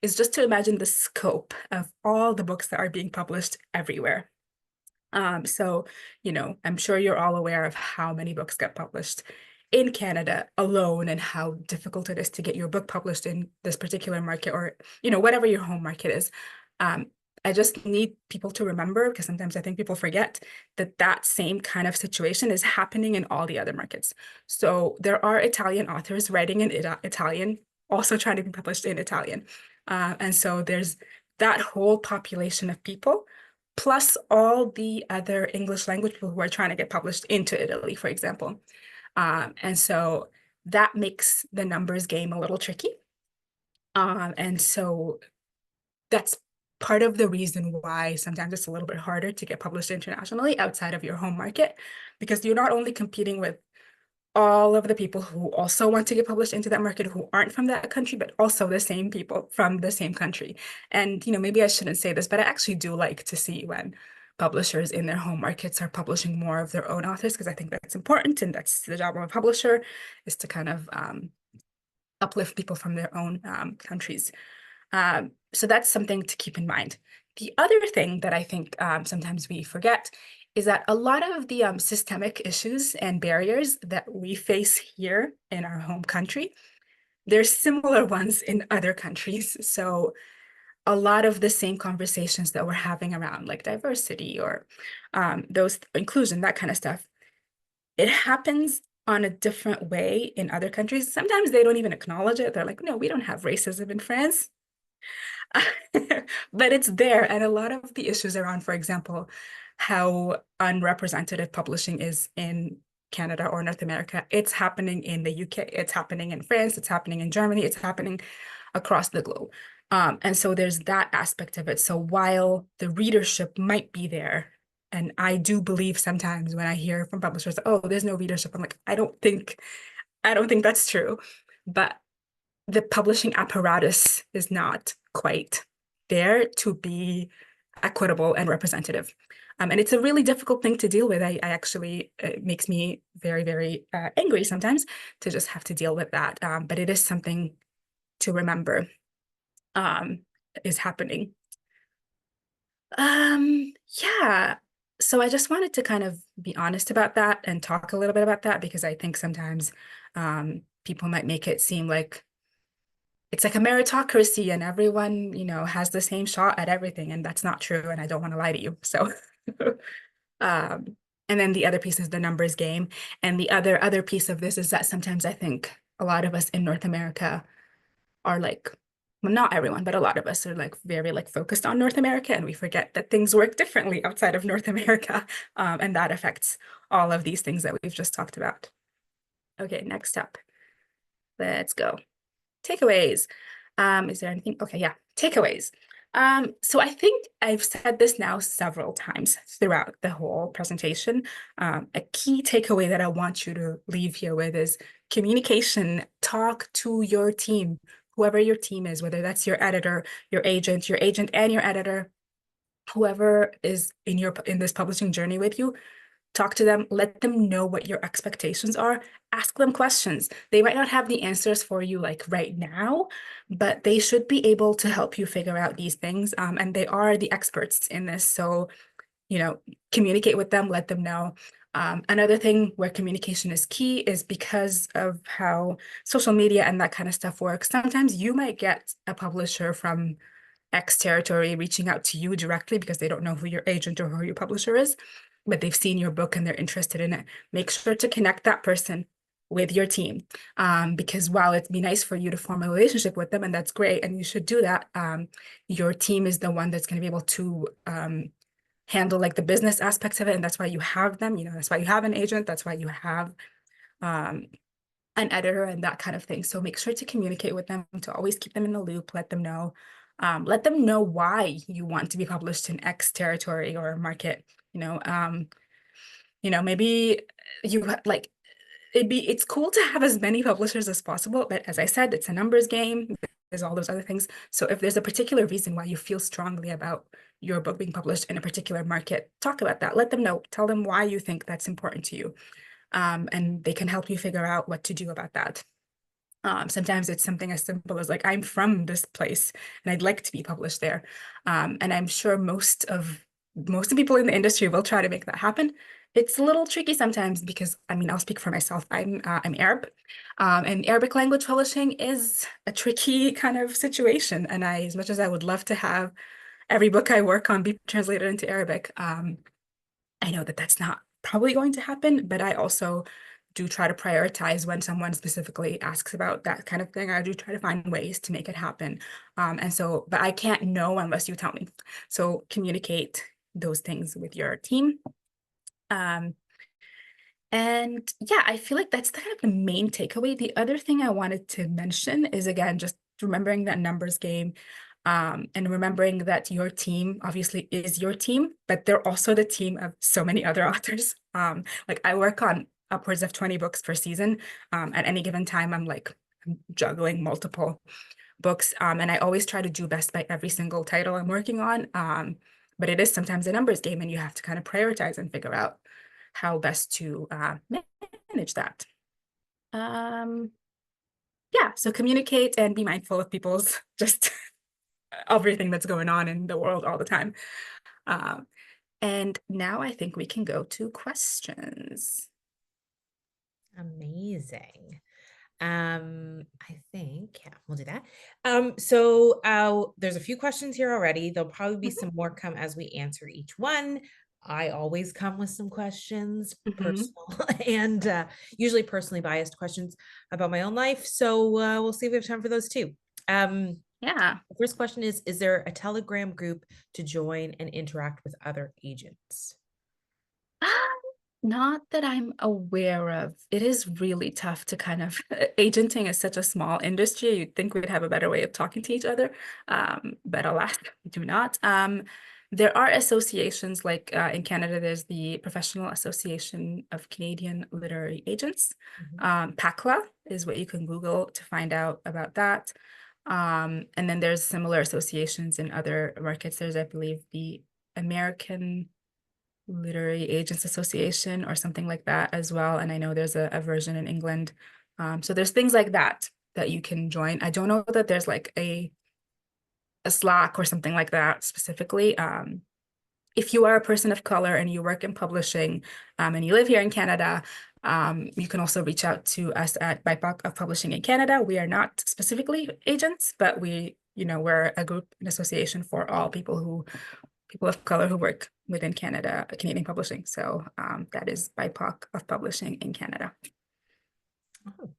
S2: is just to imagine the scope of all the books that are being published everywhere. So, I'm sure you're all aware of how many books get published in Canada alone and how difficult it is to get your book published in this particular market or, whatever your home market is. I just need people to remember, because sometimes I think people forget that that same kind of situation is happening in all the other markets. So there are Italian authors writing in Italian, also trying to be published in Italian. And so there's that whole population of people plus all the other English language people who are trying to get published into Italy, for example. And so that makes the numbers game a little tricky. And so that's part of the reason why sometimes it's a little bit harder to get published internationally outside of your home market, because you're not only competing with all of the people who also want to get published into that market who aren't from that country, but also the same people from the same country. And, maybe I shouldn't say this, but I actually do like to see when publishers in their home markets are publishing more of their own authors, because I think that's important. And that's the job of a publisher, is to kind of uplift people from their own countries. So that's something to keep in mind. The other thing that I think sometimes we forget is that a lot of the systemic issues and barriers that we face here in our home country, there's similar ones in other countries. So a lot of the same conversations that we're having around like diversity or those inclusion, that kind of stuff. It happens on a different way in other countries. Sometimes they don't even acknowledge it. They're like, no, we don't have racism in France. But it's there. And a lot of the issues around, for example, how unrepresentative publishing is in Canada or North America, it's happening in the UK, it's happening in France, it's happening in Germany, it's happening across the globe. And so there's that aspect of it. So while the readership might be there, and I do believe sometimes when I hear from publishers, oh, there's no readership, I'm like, I don't think that's true. But the publishing apparatus is not quite there to be equitable and representative. And it's a really difficult thing to deal with. I actually, it makes me very, very angry sometimes to just have to deal with that. But it is something to remember um, is happening. Yeah. So I just wanted to kind of be honest about that and talk a little bit about that because I think sometimes people might make it seem like it's like a meritocracy and everyone, has the same shot at everything. And that's not true. And I don't want to lie to you. So, um, and then the other piece is the numbers game. And the other piece of this is that sometimes I think a lot of us in North America are like, well, not everyone, but a lot of us are like very like focused on North America, and we forget that things work differently outside of North America, and that affects all of these things that we've just talked about. Okay, next up, let's go. Takeaways. Is there anything? Okay, yeah, takeaways. So I think I've said this now several times throughout the whole presentation. A key takeaway that I want you to leave here with is communication. Talk to your team, whoever your team is, whether that's your agent and your editor, whoever is in this publishing journey with you. Talk to them, let them know what your expectations are, ask them questions. They might not have the answers for you like right now, but they should be able to help you figure out these things. And they are the experts in this. So, communicate with them, let them know. Another thing where communication is key is because of how social media and that kind of stuff works. Sometimes you might get a publisher from X territory reaching out to you directly because they don't know who your agent or who your publisher is, but they've seen your book and they're interested in it. Make sure to connect that person with your team, because while it'd be nice for you to form a relationship with them, and that's great, and you should do that, your team is the one that's going to be able to handle like the business aspects of it, and that's why you have them. That's why you have an agent. That's why you have um, an editor and that kind of thing. So make sure to communicate with them, to always keep them in the loop, let them know. Let them know why you want to be published in X territory or market. Maybe like it's cool to have as many publishers as possible, but as I said, it's a numbers game. There's all those other things. So if there's a particular reason why you feel strongly about your book being published in a particular market, talk about that. Let them know. Tell them why you think that's important to you. And they can help you figure out what to do about that. Sometimes it's something as simple as like, I'm from this place and I'd like to be published there. And I'm sure most of the people in the industry will try to make that happen. It's a little tricky sometimes because I'll speak for myself. I'm Arab, and Arabic language publishing is a tricky kind of situation. And as much as I would love to have every book I work on be translated into Arabic, I know that that's not probably going to happen, but I also do try to prioritize when someone specifically asks about that kind of thing. I do try to find ways to make it happen. But I can't know unless you tell me. So communicate those things with your team. Um, and yeah, I feel like that's kind of the main takeaway. The other thing I wanted to mention is, again, just remembering that numbers game, and remembering that your team obviously is your team, but they're also the team of so many other authors. Like I work on upwards of 20 books per season. At any given time, I'm juggling multiple books. And I always try to do best by every single title I'm working on. But it is sometimes a numbers game, and you have to kind of prioritize and figure out how best to manage that. Um, yeah, so communicate and be mindful of people's just everything that's going on in the world all the time. Um, and now I think we can go to questions.
S1: Amazing. I think, yeah, we'll do that. There's a few questions here already. There'll probably be
S2: Mhm.
S1: some more come as we answer each one. I always come with some questions,
S2: Mhm.
S1: personal and usually personally biased questions about my own life. So we'll see if we have time for those too.
S2: Yeah.
S1: The first question is there a Telegram group to join and interact with other agents?
S2: Not that I'm aware of. It is really tough to kind of agenting is such a small industry. You'd think we'd have a better way of talking to each other, but alas, we do not. There are associations like in Canada, there's the Professional Association of Canadian Literary Agents.
S1: Mhm.
S2: PACLA is what you can Google to find out about that. And then there's similar associations in other markets. There's, I believe, the American Literary Agents Association or something like that as well. And I know there's a version in England. So there's things like that that you can join. I don't know that there's like a Slack or something like that specifically. If you are a person of color and you work in publishing and you live here in Canada, you can also reach out to us at BIPOC of Publishing in Canada. We are not specifically agents, but we're a group, an association for all people of color who work within Canada, Canadian publishing. So that is BIPOC of Publishing in Canada.
S1: Oh.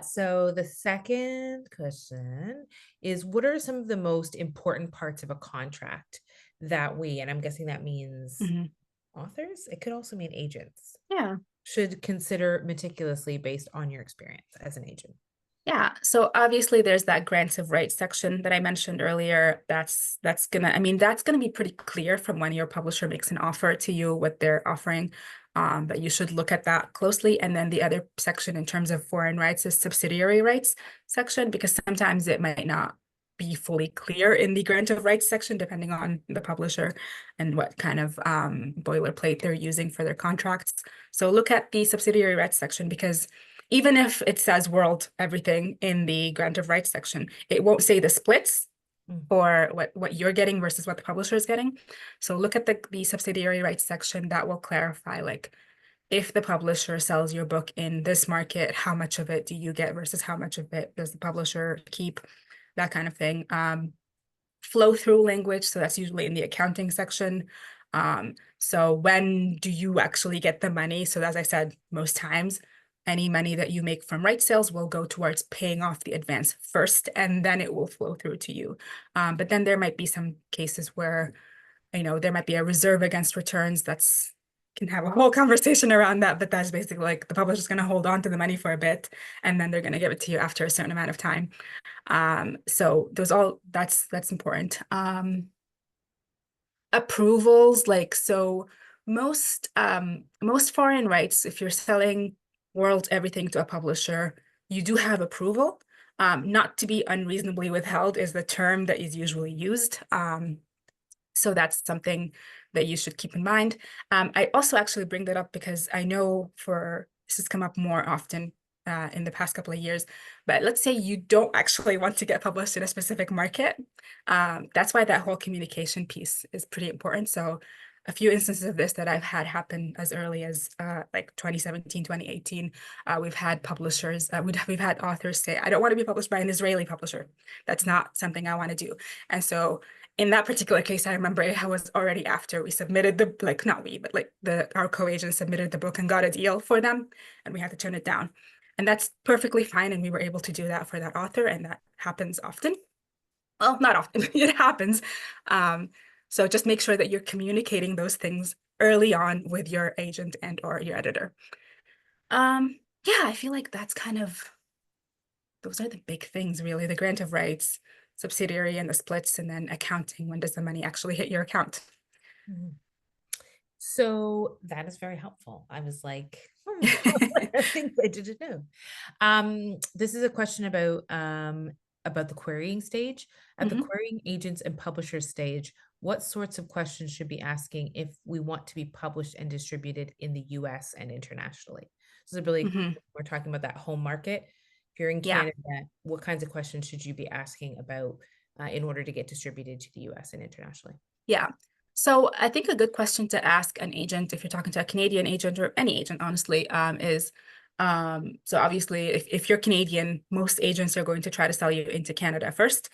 S1: So the second question is what are some of the most important parts of a contract that and I'm guessing that means
S2: Mhm.
S1: authors? It could also mean agents,
S2: Yeah.
S1: should consider meticulously based on your experience as an agent.
S2: Yeah, so obviously there's that grants of rights section that I mentioned earlier. That's gonna be pretty clear from when your publisher makes an offer to you what they're offering. But you should look at that closely. And then the other section in terms of foreign rights is subsidiary rights section, because sometimes it might not be fully clear in the grant of rights section, depending on the publisher and what kind of boilerplate they're using for their contracts. So look at the subsidiary rights section because even if it says world everything in the grant of rights section, it won't say the splits
S1: Mm.
S2: for what you're getting versus what the publisher is getting. So look at the subsidiary rights section that will clarify like if the publisher sells your book in this market, how much of it do you get versus how much of it does the publisher keep, that kind of thing. Flow through language, so that's usually in the accounting section. So when do you actually get the money? So as I said, most times any money that you make from right sales will go towards paying off the advance first, and then it will flow through to you. But then there might be some cases where, there might be a reserve against returns. That's can have a whole conversation around that, but that's basically like the publisher's going to hold on to the money for a bit, and then they're going to give it to you after a certain amount of time. So that's important. Approvals, like so most foreign rights, if you're selling world everything to a publisher, you do have approval. Not to be unreasonably withheld is the term that is usually used. So that's something that you should keep in mind. I also actually bring that up because I know this has come up more often in the past couple of years, but let's say you don't actually want to get published in a specific market. That's why that whole communication piece is pretty important. So a few instances of this that I've had happen as early as like 2017, 2018. We've had publishers, we've had authors say, I don't want to be published by an Israeli publisher. That's not something I want to do. And so in that particular case, I remember it was already after we submitted not we, but like our co-agent submitted the book and got a deal for them, and we had to turn it down. And that's perfectly fine. And we were able to do that for that author. And that happens often. Well, not often, it happens. So just make sure that you're communicating those things early on with your agent and or your editor. Yeah, I feel like those are the big things, really. The grant of rights, subsidiary and the splits, and then accounting. When does the money actually hit your account?
S1: Mhm. So that is very helpful. I was like, things I didn't know. This is a question about the querying stage. At the
S2: Mhm.
S1: querying agents and publishers stage, what sorts of questions should be asking if we want to be published and distributed in the US and internationally? So really,
S2: Mhm.
S1: we're talking about that home market. If you're in
S2: Yeah.
S1: Canada, what kinds of questions should you be asking about in order to get distributed to the US and internationally?
S2: Yeah. So I think a good question to ask an agent, if you're talking to a Canadian agent or any agent, honestly, is So obviously, if you're Canadian, most agents are going to try to sell you into Canada first.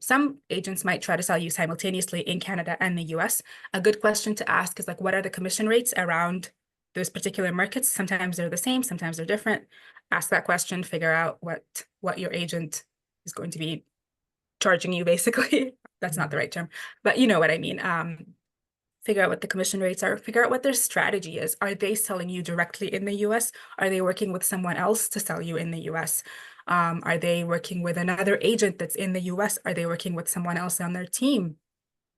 S2: Some agents might try to sell you simultaneously in Canada and the US. A good question to ask is like, what are the commission rates around those particular markets? Sometimes they're the same, sometimes they're different. Ask that question, figure out what your agent is going to be charging you, basically. That's not the
S1: Mhm.
S2: right term, but you know what I mean. Figure out what the commission rates are, figure out what their strategy is. Are they selling you directly in the US? Are they working with someone else to sell you in the US? Are they working with another agent that's in the US? Are they working with someone else on their team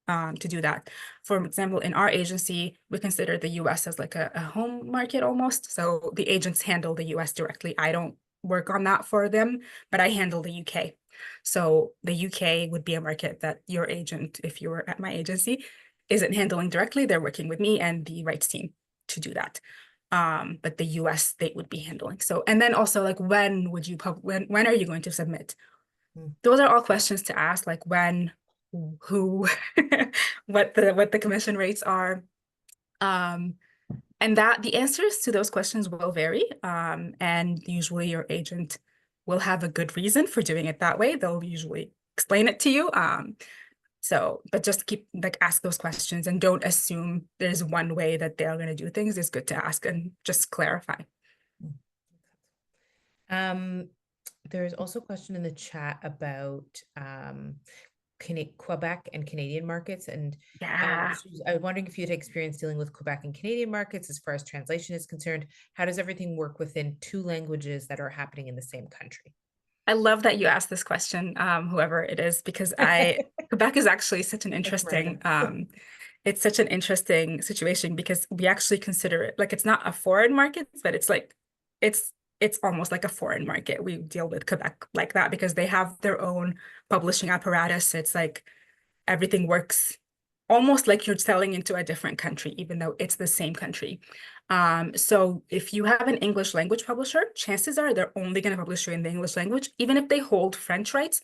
S2: to do that? For example, in our agency, we consider the US as like a home market almost. So the agents handle the US directly. I don't work on that for them, but I handle the UK. So the UK would be a market that your agent, if you were at my agency, isn't handling directly. They're working with me and the rights team to do that. But the US they would be handling. So, and then also like when would you when are you going to submit?
S1: Mm.
S2: Those are all questions to ask, like when, who, what the commission rates are. Um, and that the answers to those questions will vary. And usually your agent will have a good reason for doing it that way. They'll usually explain it to you. So, but just keep like ask those questions and don't assume there's one way that they're going to do things. It's good to ask and just clarify.
S1: Mm. Um, there's also a question in the chat about Quebec and Canadian markets. And
S2: Yeah.
S1: I was wondering if you had experience dealing with Quebec and Canadian markets as far as translation is concerned. How does everything work within two languages that are happening in the same country?
S2: I love that you asked this question, whoever it is, because I Quebec is actually such an
S1: It's
S2: interesting
S1: Miranda.
S2: it's such an interesting situation because we actually consider it like it's not a foreign market, but it's like it's it's almost like a foreign market. We deal with Quebec like that because they have their own publishing apparatus. It's like everything works almost like you're selling into a different country, even though it's the same country. So if you have an English language publisher, chances are they're only going to publish you in the English language. Even if they hold French rights,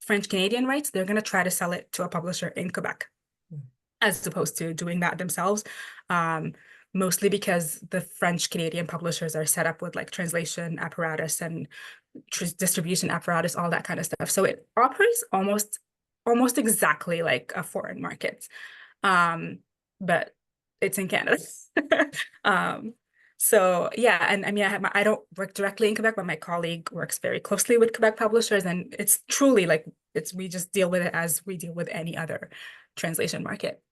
S2: French Canadian rights, they're going to try to sell it to a publisher in Quebec
S1: Mm.
S2: as opposed to doing that themselves. Um, Mostly because the French Canadian publishers are set up with like translation apparatus and distribution apparatus, all that kind of stuff. So it operates almost exactly like a foreign market. Um, but it's in Canada. Um, so yeah, and I mean, I don't work directly in Quebec, but my colleague works very closely with Quebec publishers, and it's truly like we just deal with it as we deal with any other translation market.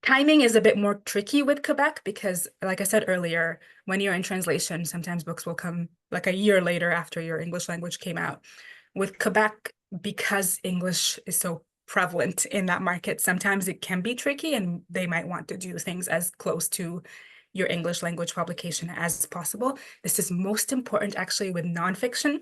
S2: Timing is a bit more tricky with Quebec because, like I said earlier, when you're in translation, sometimes books will come like a year later after your English language came out. With Quebec, because English is so prevalent in that market, sometimes it can be tricky and they might want to do things as close to your English language publication as possible. This is most important actually with nonfiction.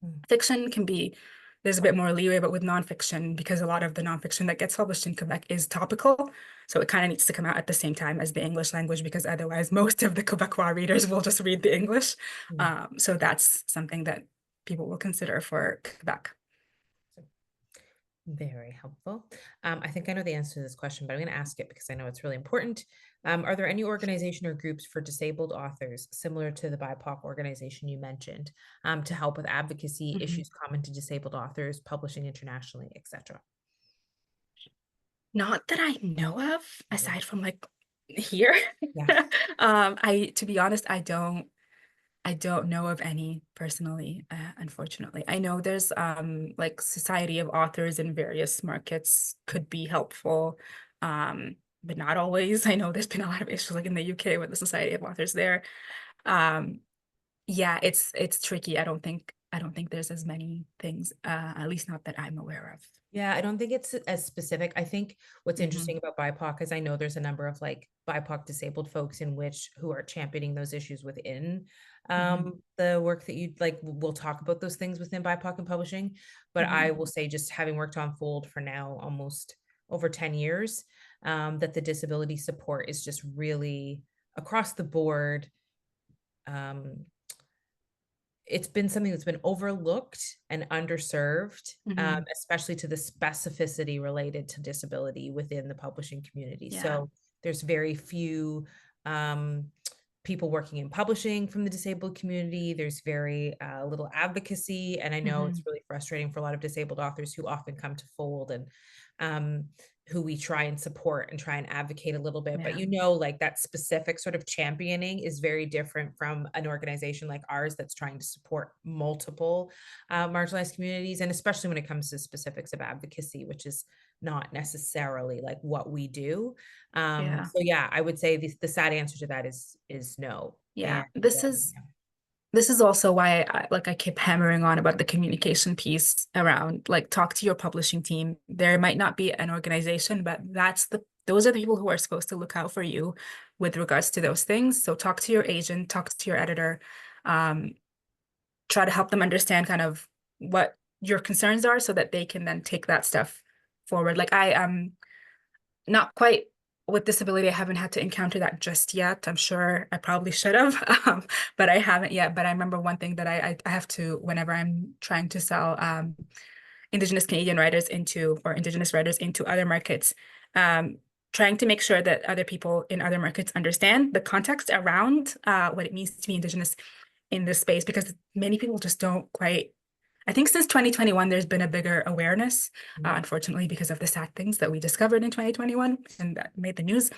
S1: Mm.
S2: Fiction can be, there's a bit more leeway, but with nonfiction, because a lot of the nonfiction that gets published in Quebec is topical, so it kind of needs to come out at the same time as the English language, because otherwise most of the Quebecois readers will just read the English.
S1: Mm.
S2: So that's something that people will consider for Quebec.
S1: So, very helpful. I think I know the answer to this question, but I'm going to ask it because I know it's really important. Are there any organization or groups for disabled authors similar to the BIPOC organization you mentioned to help with advocacy,
S2: Mhm.
S1: issues common to disabled authors, publishing internationally, etc.?
S2: Not that I know of,
S1: Mhm.
S2: aside from like here.
S1: Yeah.
S2: To be honest, I don't know of any personally, unfortunately. I know there's like Society of Authors in various markets could be helpful, but not always. I know there's been a lot of issues like in the UK with the Society of Authors there. Um, yeah, it's tricky. I don't think there's as many things, at least not that I'm aware of.
S1: Yeah, I don't think it's as specific. I think what's
S2: Hmm.
S1: interesting about BIPOC is I know there's a number of like BIPOC disabled folks in which who are championing those issues within
S2: Hmm.
S1: the work that you like. We'll talk about those things within BIPOC and publishing, but I
S2: Hmm.
S1: will say just having worked on Fold for now almost over 10 years, that the disability support is just really across the board. Um, it's been something that's been overlooked and underserved,
S2: Hmm.
S1: especially to the specificity related to disability within the publishing community.
S2: Yeah.
S1: So there's very few um, people working in publishing from the disabled community. There's very little advocacy. And I know it's
S2: Mhm.
S1: really frustrating for a lot of disabled authors who often come to Fold and um, who we try and support and try and advocate a little bit. But
S2: Yeah.
S1: like that specific sort of championing is very different from an organization like ours that's trying to support multiple marginalized communities. And especially when it comes to specifics of advocacy, which is not necessarily like what we do.
S2: Yeah.
S1: So yeah, I would say the sad answer to that is no.
S2: Yeah.
S1: And
S2: This
S1: yeah.
S2: is also why I keep hammering on about the communication piece around like talk to your publishing team. There might not be an organization, but those are the people who are supposed to look out for you with regards to those things. So talk to your agent, talk to your editor, um, try to help them understand kind of what your concerns are so that they can then take that stuff forward. Like I not quite with disability, I haven't had to encounter that just yet. I'm sure I probably should have, but I haven't yet. But I remember one thing that I have to, whenever I'm trying to sell Indigenous Canadian writers into, or Indigenous writers into other markets, um, trying to make sure that other people in other markets understand the context around what it means to be Indigenous in this space, because many people just don't quite. I think since 2021, there's been a bigger awareness,
S1: Mhm.
S2: unfortunately, because of the sad things that we discovered in 2021 and that made the news.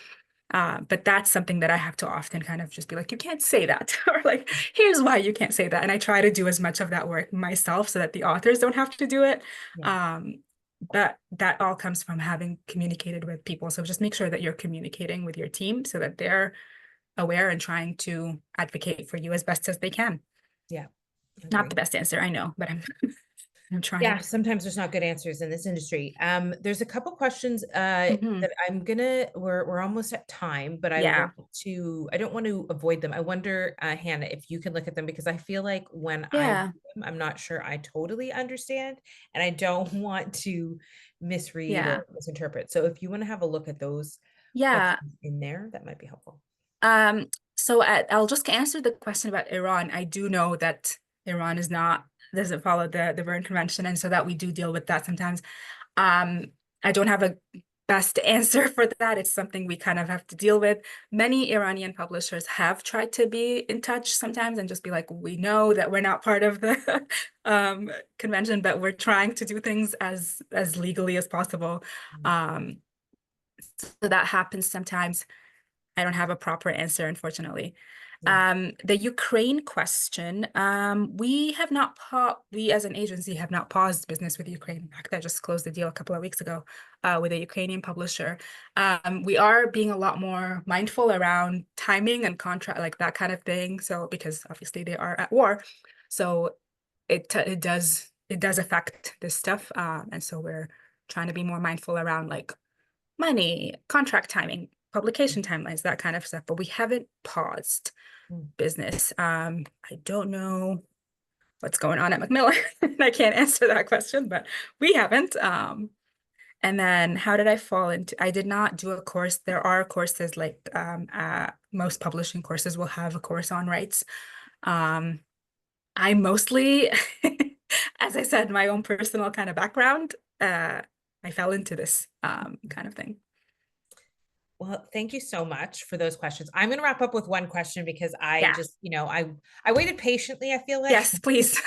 S2: But that's something that I have to often kind of just be like, you can't say that, or like, here's why you can't say that. And I try to do as much of that work myself so that the authors don't have to do it.
S1: Yeah.
S2: Um, but that all comes from having communicated with people. So just make sure that you're communicating with your team so that they're aware and trying to advocate for you as best as they can.
S1: Yeah.
S2: Not the
S1: Agree.
S2: best answer, I know, but I'm
S1: Yeah,
S2: trying.
S1: sometimes there's not good answers in this industry. There's a couple questions
S2: Mhm.
S1: that we're almost at time, but
S2: Yeah.
S1: I don't want to avoid them. I wonder, Hannah, if you can look at them because I feel like when I
S2: Yeah.
S1: read them, I'm not sure I totally understand, and I don't want to misread or
S2: Yeah.
S1: misinterpret. So if you want to have a look at those
S2: Yeah.
S1: questions in there, that might be helpful.
S2: So I'll just answer the question about Iran. I do know that Iran doesn't follow the Berne Convention, and so that we do deal with that sometimes. Um, I don't have a best answer for that. It's something we kind of have to deal with. Many Iranian publishers have tried to be in touch sometimes and just be like, we know that we're not part of the convention, but we're trying to do things as legally as possible.
S1: Mm.
S2: Um, so that happens sometimes. I don't have a proper answer, unfortunately.
S1: Yeah.
S2: The Ukraine question, we as an agency have not paused business with Ukraine. In fact, I just closed the deal a couple of weeks ago with a Ukrainian publisher. We are being a lot more mindful around timing and contract, like that kind of thing. So because obviously they are at war, so it does affect this stuff, and so we're trying to be more mindful around like money, contract timing, publication timelines, that kind of stuff. But we haven't paused
S1: Mm.
S2: business. I don't know what's going on at Macmillan. I can't answer that question, but we haven't. And then how did I fall into? I did not do a course. There are courses like most publishing courses will have a course on rights. Um, I mostly, as I said, my own personal kind of background, I fell into this kind of thing.
S1: Well, thank you so much for those questions. I'm going to wrap up with one question because I
S2: Yeah.
S1: just, I waited patiently, I feel like.
S2: Yes, please.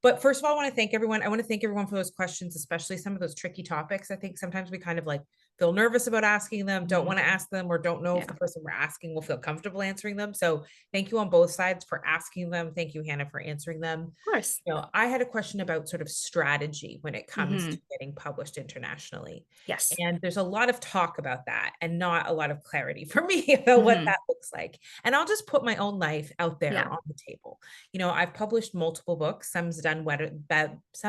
S1: But first of all, I want to thank everyone. I want to thank everyone for those questions, especially some of those tricky topics. I think sometimes we kind of like feel nervous about asking them, don't want to ask them, or don't know if
S2: Yeah,
S1: the person we're asking will feel comfortable answering them. So thank you on both sides for asking them. Thank you, Hannah, for answering them.
S2: of course.
S1: I had a question about sort of strategy when it comes
S2: Hmm.
S1: to getting published internationally.
S2: Yes.
S1: And there's a lot of talk about that and not a lot of clarity for me about what
S2: Hmm.
S1: that looks like. And I'll just put my own life out there
S2: Yeah.
S1: on the table. I've published multiple books. Some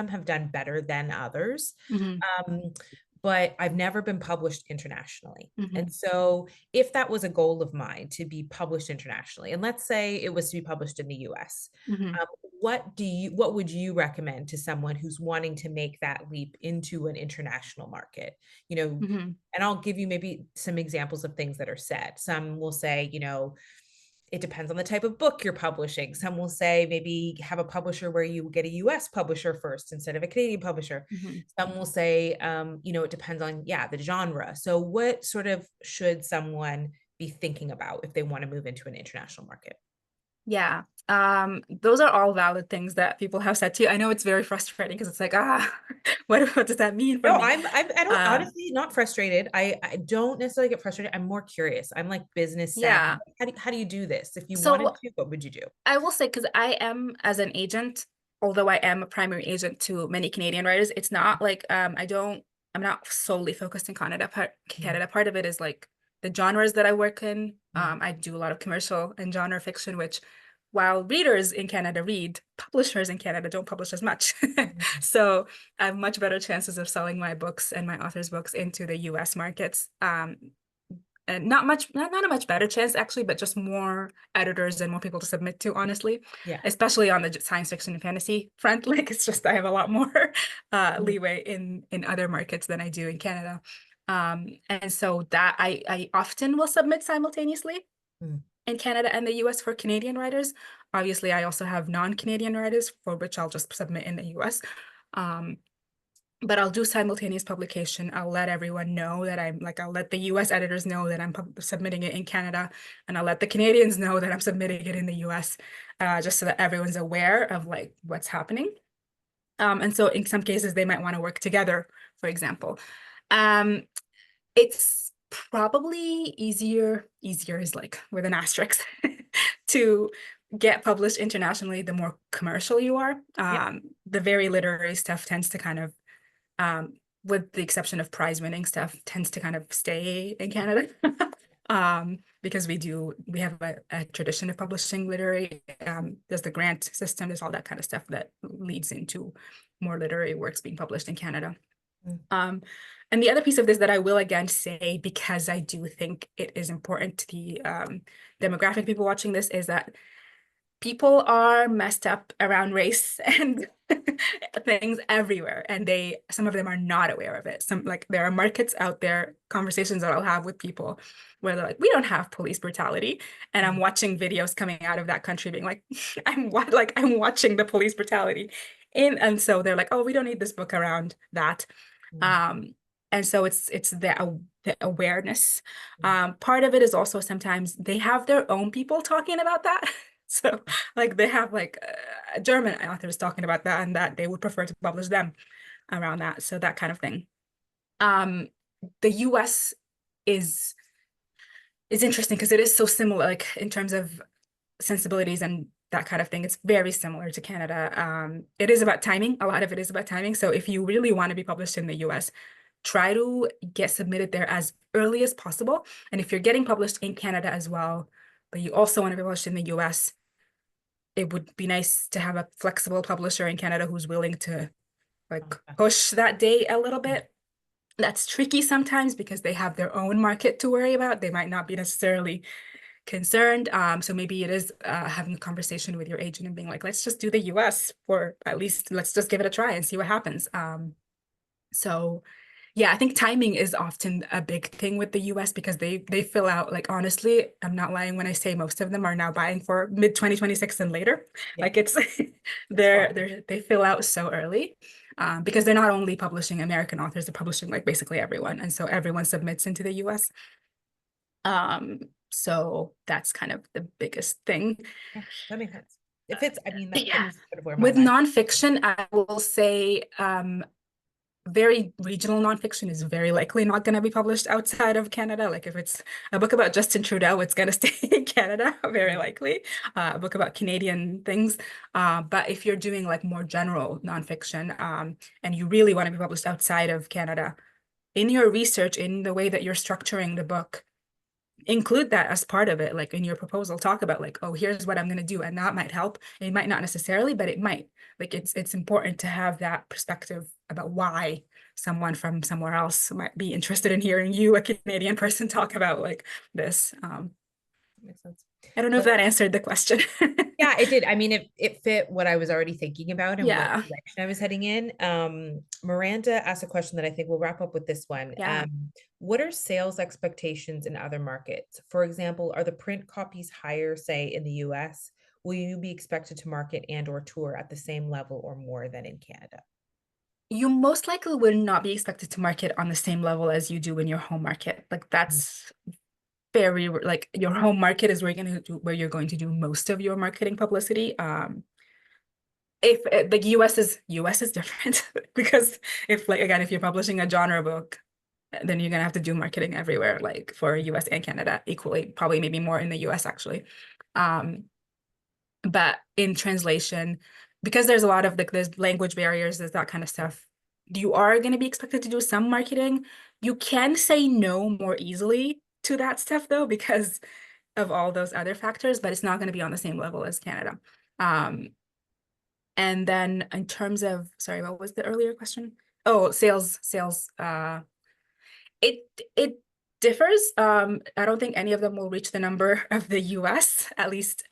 S1: have done better than others.
S2: Hmm.
S1: Um, but I've never been published internationally. And
S2: Hmm.
S1: so if that was a goal of mine to be published internationally, and let's say it was to be published in the US,
S2: Hmm.
S1: what would you recommend to someone who's wanting to make that leap into an international market? You know,
S2: Hmm.
S1: and I'll give you maybe some examples of things that are said. Some will say, it depends on the type of book you're publishing. Some will say maybe have a publisher where you get a US publisher first instead of a Canadian publisher.
S2: Hmm.
S1: Some will say, it depends on, yeah, the genre. So what sort of should someone be thinking about if they want to move into an international market?
S2: Yeah. Those are all valid things that people have said to you. I know it's very frustrating because it's like, what does that mean for
S1: No,
S2: me?
S1: I don't
S2: Um,
S1: honestly not frustrated. I don't necessarily get frustrated. I'm more curious. I'm like business savvy.
S2: yeah.
S1: How do you do this? If you wanted
S2: So
S1: to, what would you do?
S2: I will say, because I am as an agent, although I am a primary agent to many Canadian writers, it's not like I'm not solely focused in
S1: Mm,
S2: Canada. Part of it is like the genres that I work in.
S1: mm,
S2: I do a lot of commercial and genre fiction, which while readers in Canada read, publishers in Canada don't publish as much.
S1: mm,
S2: So I have much better chances of selling my books and my authors' books into the US markets. And not a much better chance actually, but just more editors and more people to submit to, honestly,
S1: yeah.
S2: especially on the science fiction and fantasy front. Like it's just I have a lot more
S1: Mm,
S2: leeway in other markets than I do in Canada. And so that I often will submit simultaneously
S1: mm,
S2: in Canada and the US for Canadian writers. Obviously, I also have non-Canadian writers for which I'll just submit in the US. Um, but I'll do simultaneous publication. I'll let everyone know that I'll let the US editors know that I'm submitting it in Canada, and I'll let the Canadians know that I'm submitting it in the US, just so that everyone's aware of like what's happening. And so in some cases, they might want to work together, for example. Um, it's probably easier is like with an asterisk, to get published internationally the more commercial you are.
S1: yeah.
S2: The very literary stuff tends to kind of um, with the exception of prize winning stuff, tends to kind of stay in Canada. Because we have a tradition of publishing literary. There's the grant system, there's all that kind of stuff that leads into more literary works being published in Canada.
S1: Mm,
S2: Um, and the other piece of this that I will again say, because I do think it is important to the demographic people watching this, is that people are messed up around race and things everywhere, and some of them are not aware of it. Some, like, there are markets out there, conversations that I'll have with people where they're like, we don't have police brutality, and I'm
S1: mm,
S2: watching videos coming out of that country being like, I'm watching the police brutality in, and so they're like, oh, we don't need this book around that.
S1: mm,
S2: um and so it's the awareness.
S1: mm,
S2: Part of it is also sometimes they have their own people talking about that. So like they have like German authors talking about that, and that they would prefer to publish them around that. So that kind of thing. Um, the US is is interesting because it is so similar, like in terms of sensibilities and that kind of thing. It's very similar to Canada. It is about timing. A lot of it is about timing. So if you really want to be published in the US, try to get submitted there as early as possible. And if you're getting published in Canada as well, but you also want to be published in the US, it would be nice to have a flexible publisher in Canada who's willing to like
S1: okay.
S2: push that date a little
S1: Mm,
S2: bit. That's tricky sometimes because they have their own market to worry about. They might not be necessarily concerned. So maybe it is having a conversation with your agent and being like, let's just do the US, or at least let's just give it a try and see what happens. So yeah, I think timing is often a big thing with the US because they fill out, like, honestly, I'm not lying when I say most of them are now buying for mid 2026 and later.
S1: yeah,
S2: Like it's
S1: it's fun.
S2: they fill out so early. Because they're not only publishing American authors, they're publishing like basically everyone. And so everyone submits into the US. Um, so that's kind of the biggest thing.
S1: Yeah, that makes sense. It fits. I mean, that
S2: Yeah.
S1: fits sort of where my
S2: With
S1: mind.
S2: nonfiction, I will say very regional nonfiction is very likely not going to be published outside of Canada. Like if it's a book about Justin Trudeau, it's going to stay in Canada, very
S1: Mm,
S2: likely. A book about Canadian things. But if you're doing like more general nonfiction, and you really want to be published outside of Canada, in your research, in the way that you're structuring the book, include that as part of it. Like in your proposal, talk about like, oh, here's what I'm going to do, and that might help. It might not necessarily, but it might. Like it's important to have that perspective about why someone from somewhere else might be interested in hearing you, a Canadian person, talk about like this.
S1: makes sense.
S2: I don't know if
S1: Well,
S2: that answered the question.
S1: yeah, it did. I mean, it fit what I was already thinking about and what
S2: Yeah,
S1: direction I was heading in. Miranda asked a question that I think we'll wrap up with this one.
S2: yeah.
S1: What are sales expectations in other markets? For example, are the print copies higher, say, in the US? Will you be expected to market and or tour at the same level or more than in Canada?
S2: You most likely would not be expected to market on the same level as you do in your home market. Like
S1: Mm,
S2: that's very like your home market is where you're going to do most of your marketing publicity. If like US is different because if like again if you're publishing a genre book, then you're gonna have to do marketing everywhere, like for US and Canada equally, probably maybe more in the US actually. Um, but in translation, because there's a lot of like there's language barriers, there's that kind of stuff, you are going to be expected to do some marketing. You can say no more easily to that stuff though, because of all those other factors, but it's not going to be on the same level as Canada. Um, and then in terms of, sorry, what was the earlier question? Oh, sales. It differs. I don't think any of them will reach the number of the US, at least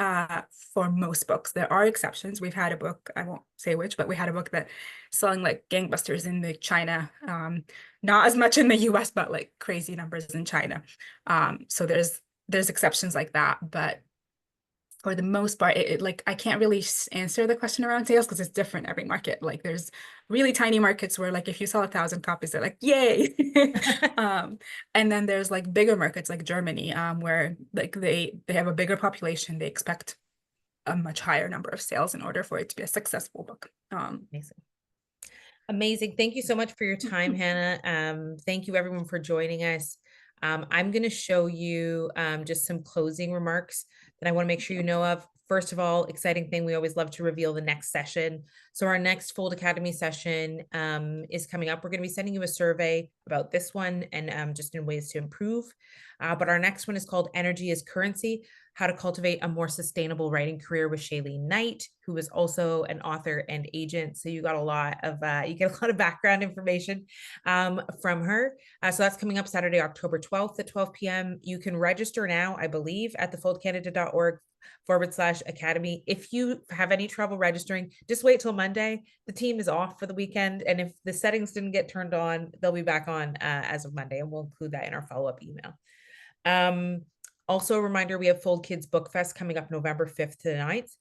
S2: for most books. There are exceptions. We've had a book, I won't say which, but we had a book that selling like gangbusters in the China. Not as much in the US, but like crazy numbers in China. So there's exceptions like that, but for the most part, like I can't really answer the question around sales because it's different every market. Like there's really tiny markets where like if you sell 1,000 copies, they're like, yay. Um, and then there's like bigger markets like Germany, where like they have a bigger population. They expect a much higher number of sales in order for it to be a successful book.
S1: Amazing. Amazing. Thank you so much for your time, Hannah. Thank you everyone for joining us. I'm going to show you just some closing remarks that I want to make sure you know of. First of all, exciting thing, we always love to reveal the next session. So our next Fold Academy session is coming up. We're going to be sending you a survey about this one and just in ways to improve. But our next one is called Energy is Currency, How to Cultivate a More Sustainable Writing Career with Shailene Knight, who is also an author and agent. So you got a lot of you get a lot of background information from her. So that's coming up Saturday, October 12th at 12 p.m. You can register now, I believe, at thefoldcanada.org/academy. If you have any trouble registering, just wait till Monday. The team is off for the weekend. And if the settings didn't get turned on, they'll be back on as of Monday. And we'll include that in our follow-up email. Also a reminder, we have Fold Kids Book Fest coming up November 5th to the 9th.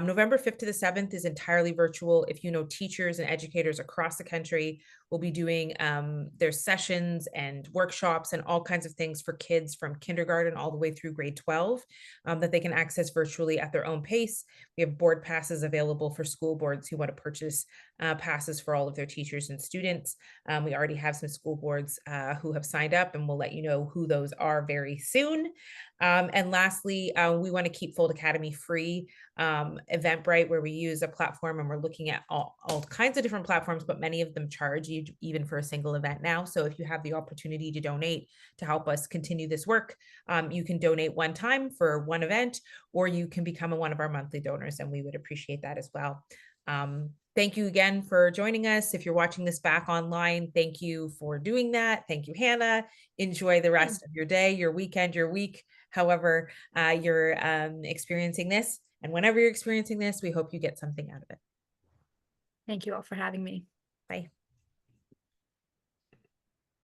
S1: November 5th to the 7th is entirely virtual. If you know teachers and educators across the country, we'll be doing their sessions and workshops and all kinds of things for kids from kindergarten all the way through grade 12 that they can access virtually at their own pace. We have board passes available for school boards who want to purchase passes for all of their teachers and students. We already have some school boards who have signed up, and we'll let you know who those are very soon. And lastly, we want to keep Fold Academy free. Eventbrite, where we use a platform and we're looking at all kinds of different platforms, but many of them charge you even for a single event now. So if you have the opportunity to donate to help us continue this work, you can donate one time for one event, or you can become one of our monthly donors, and we would appreciate that as well. Thank you again for joining us. If you're watching this back online, thank you for doing that. Thank you, Hannah. Enjoy the rest of your day, your weekend, your week, however you're experiencing this. And whenever you're experiencing this, we hope you get something out of it.
S2: Thank you all for having me.
S1: Bye.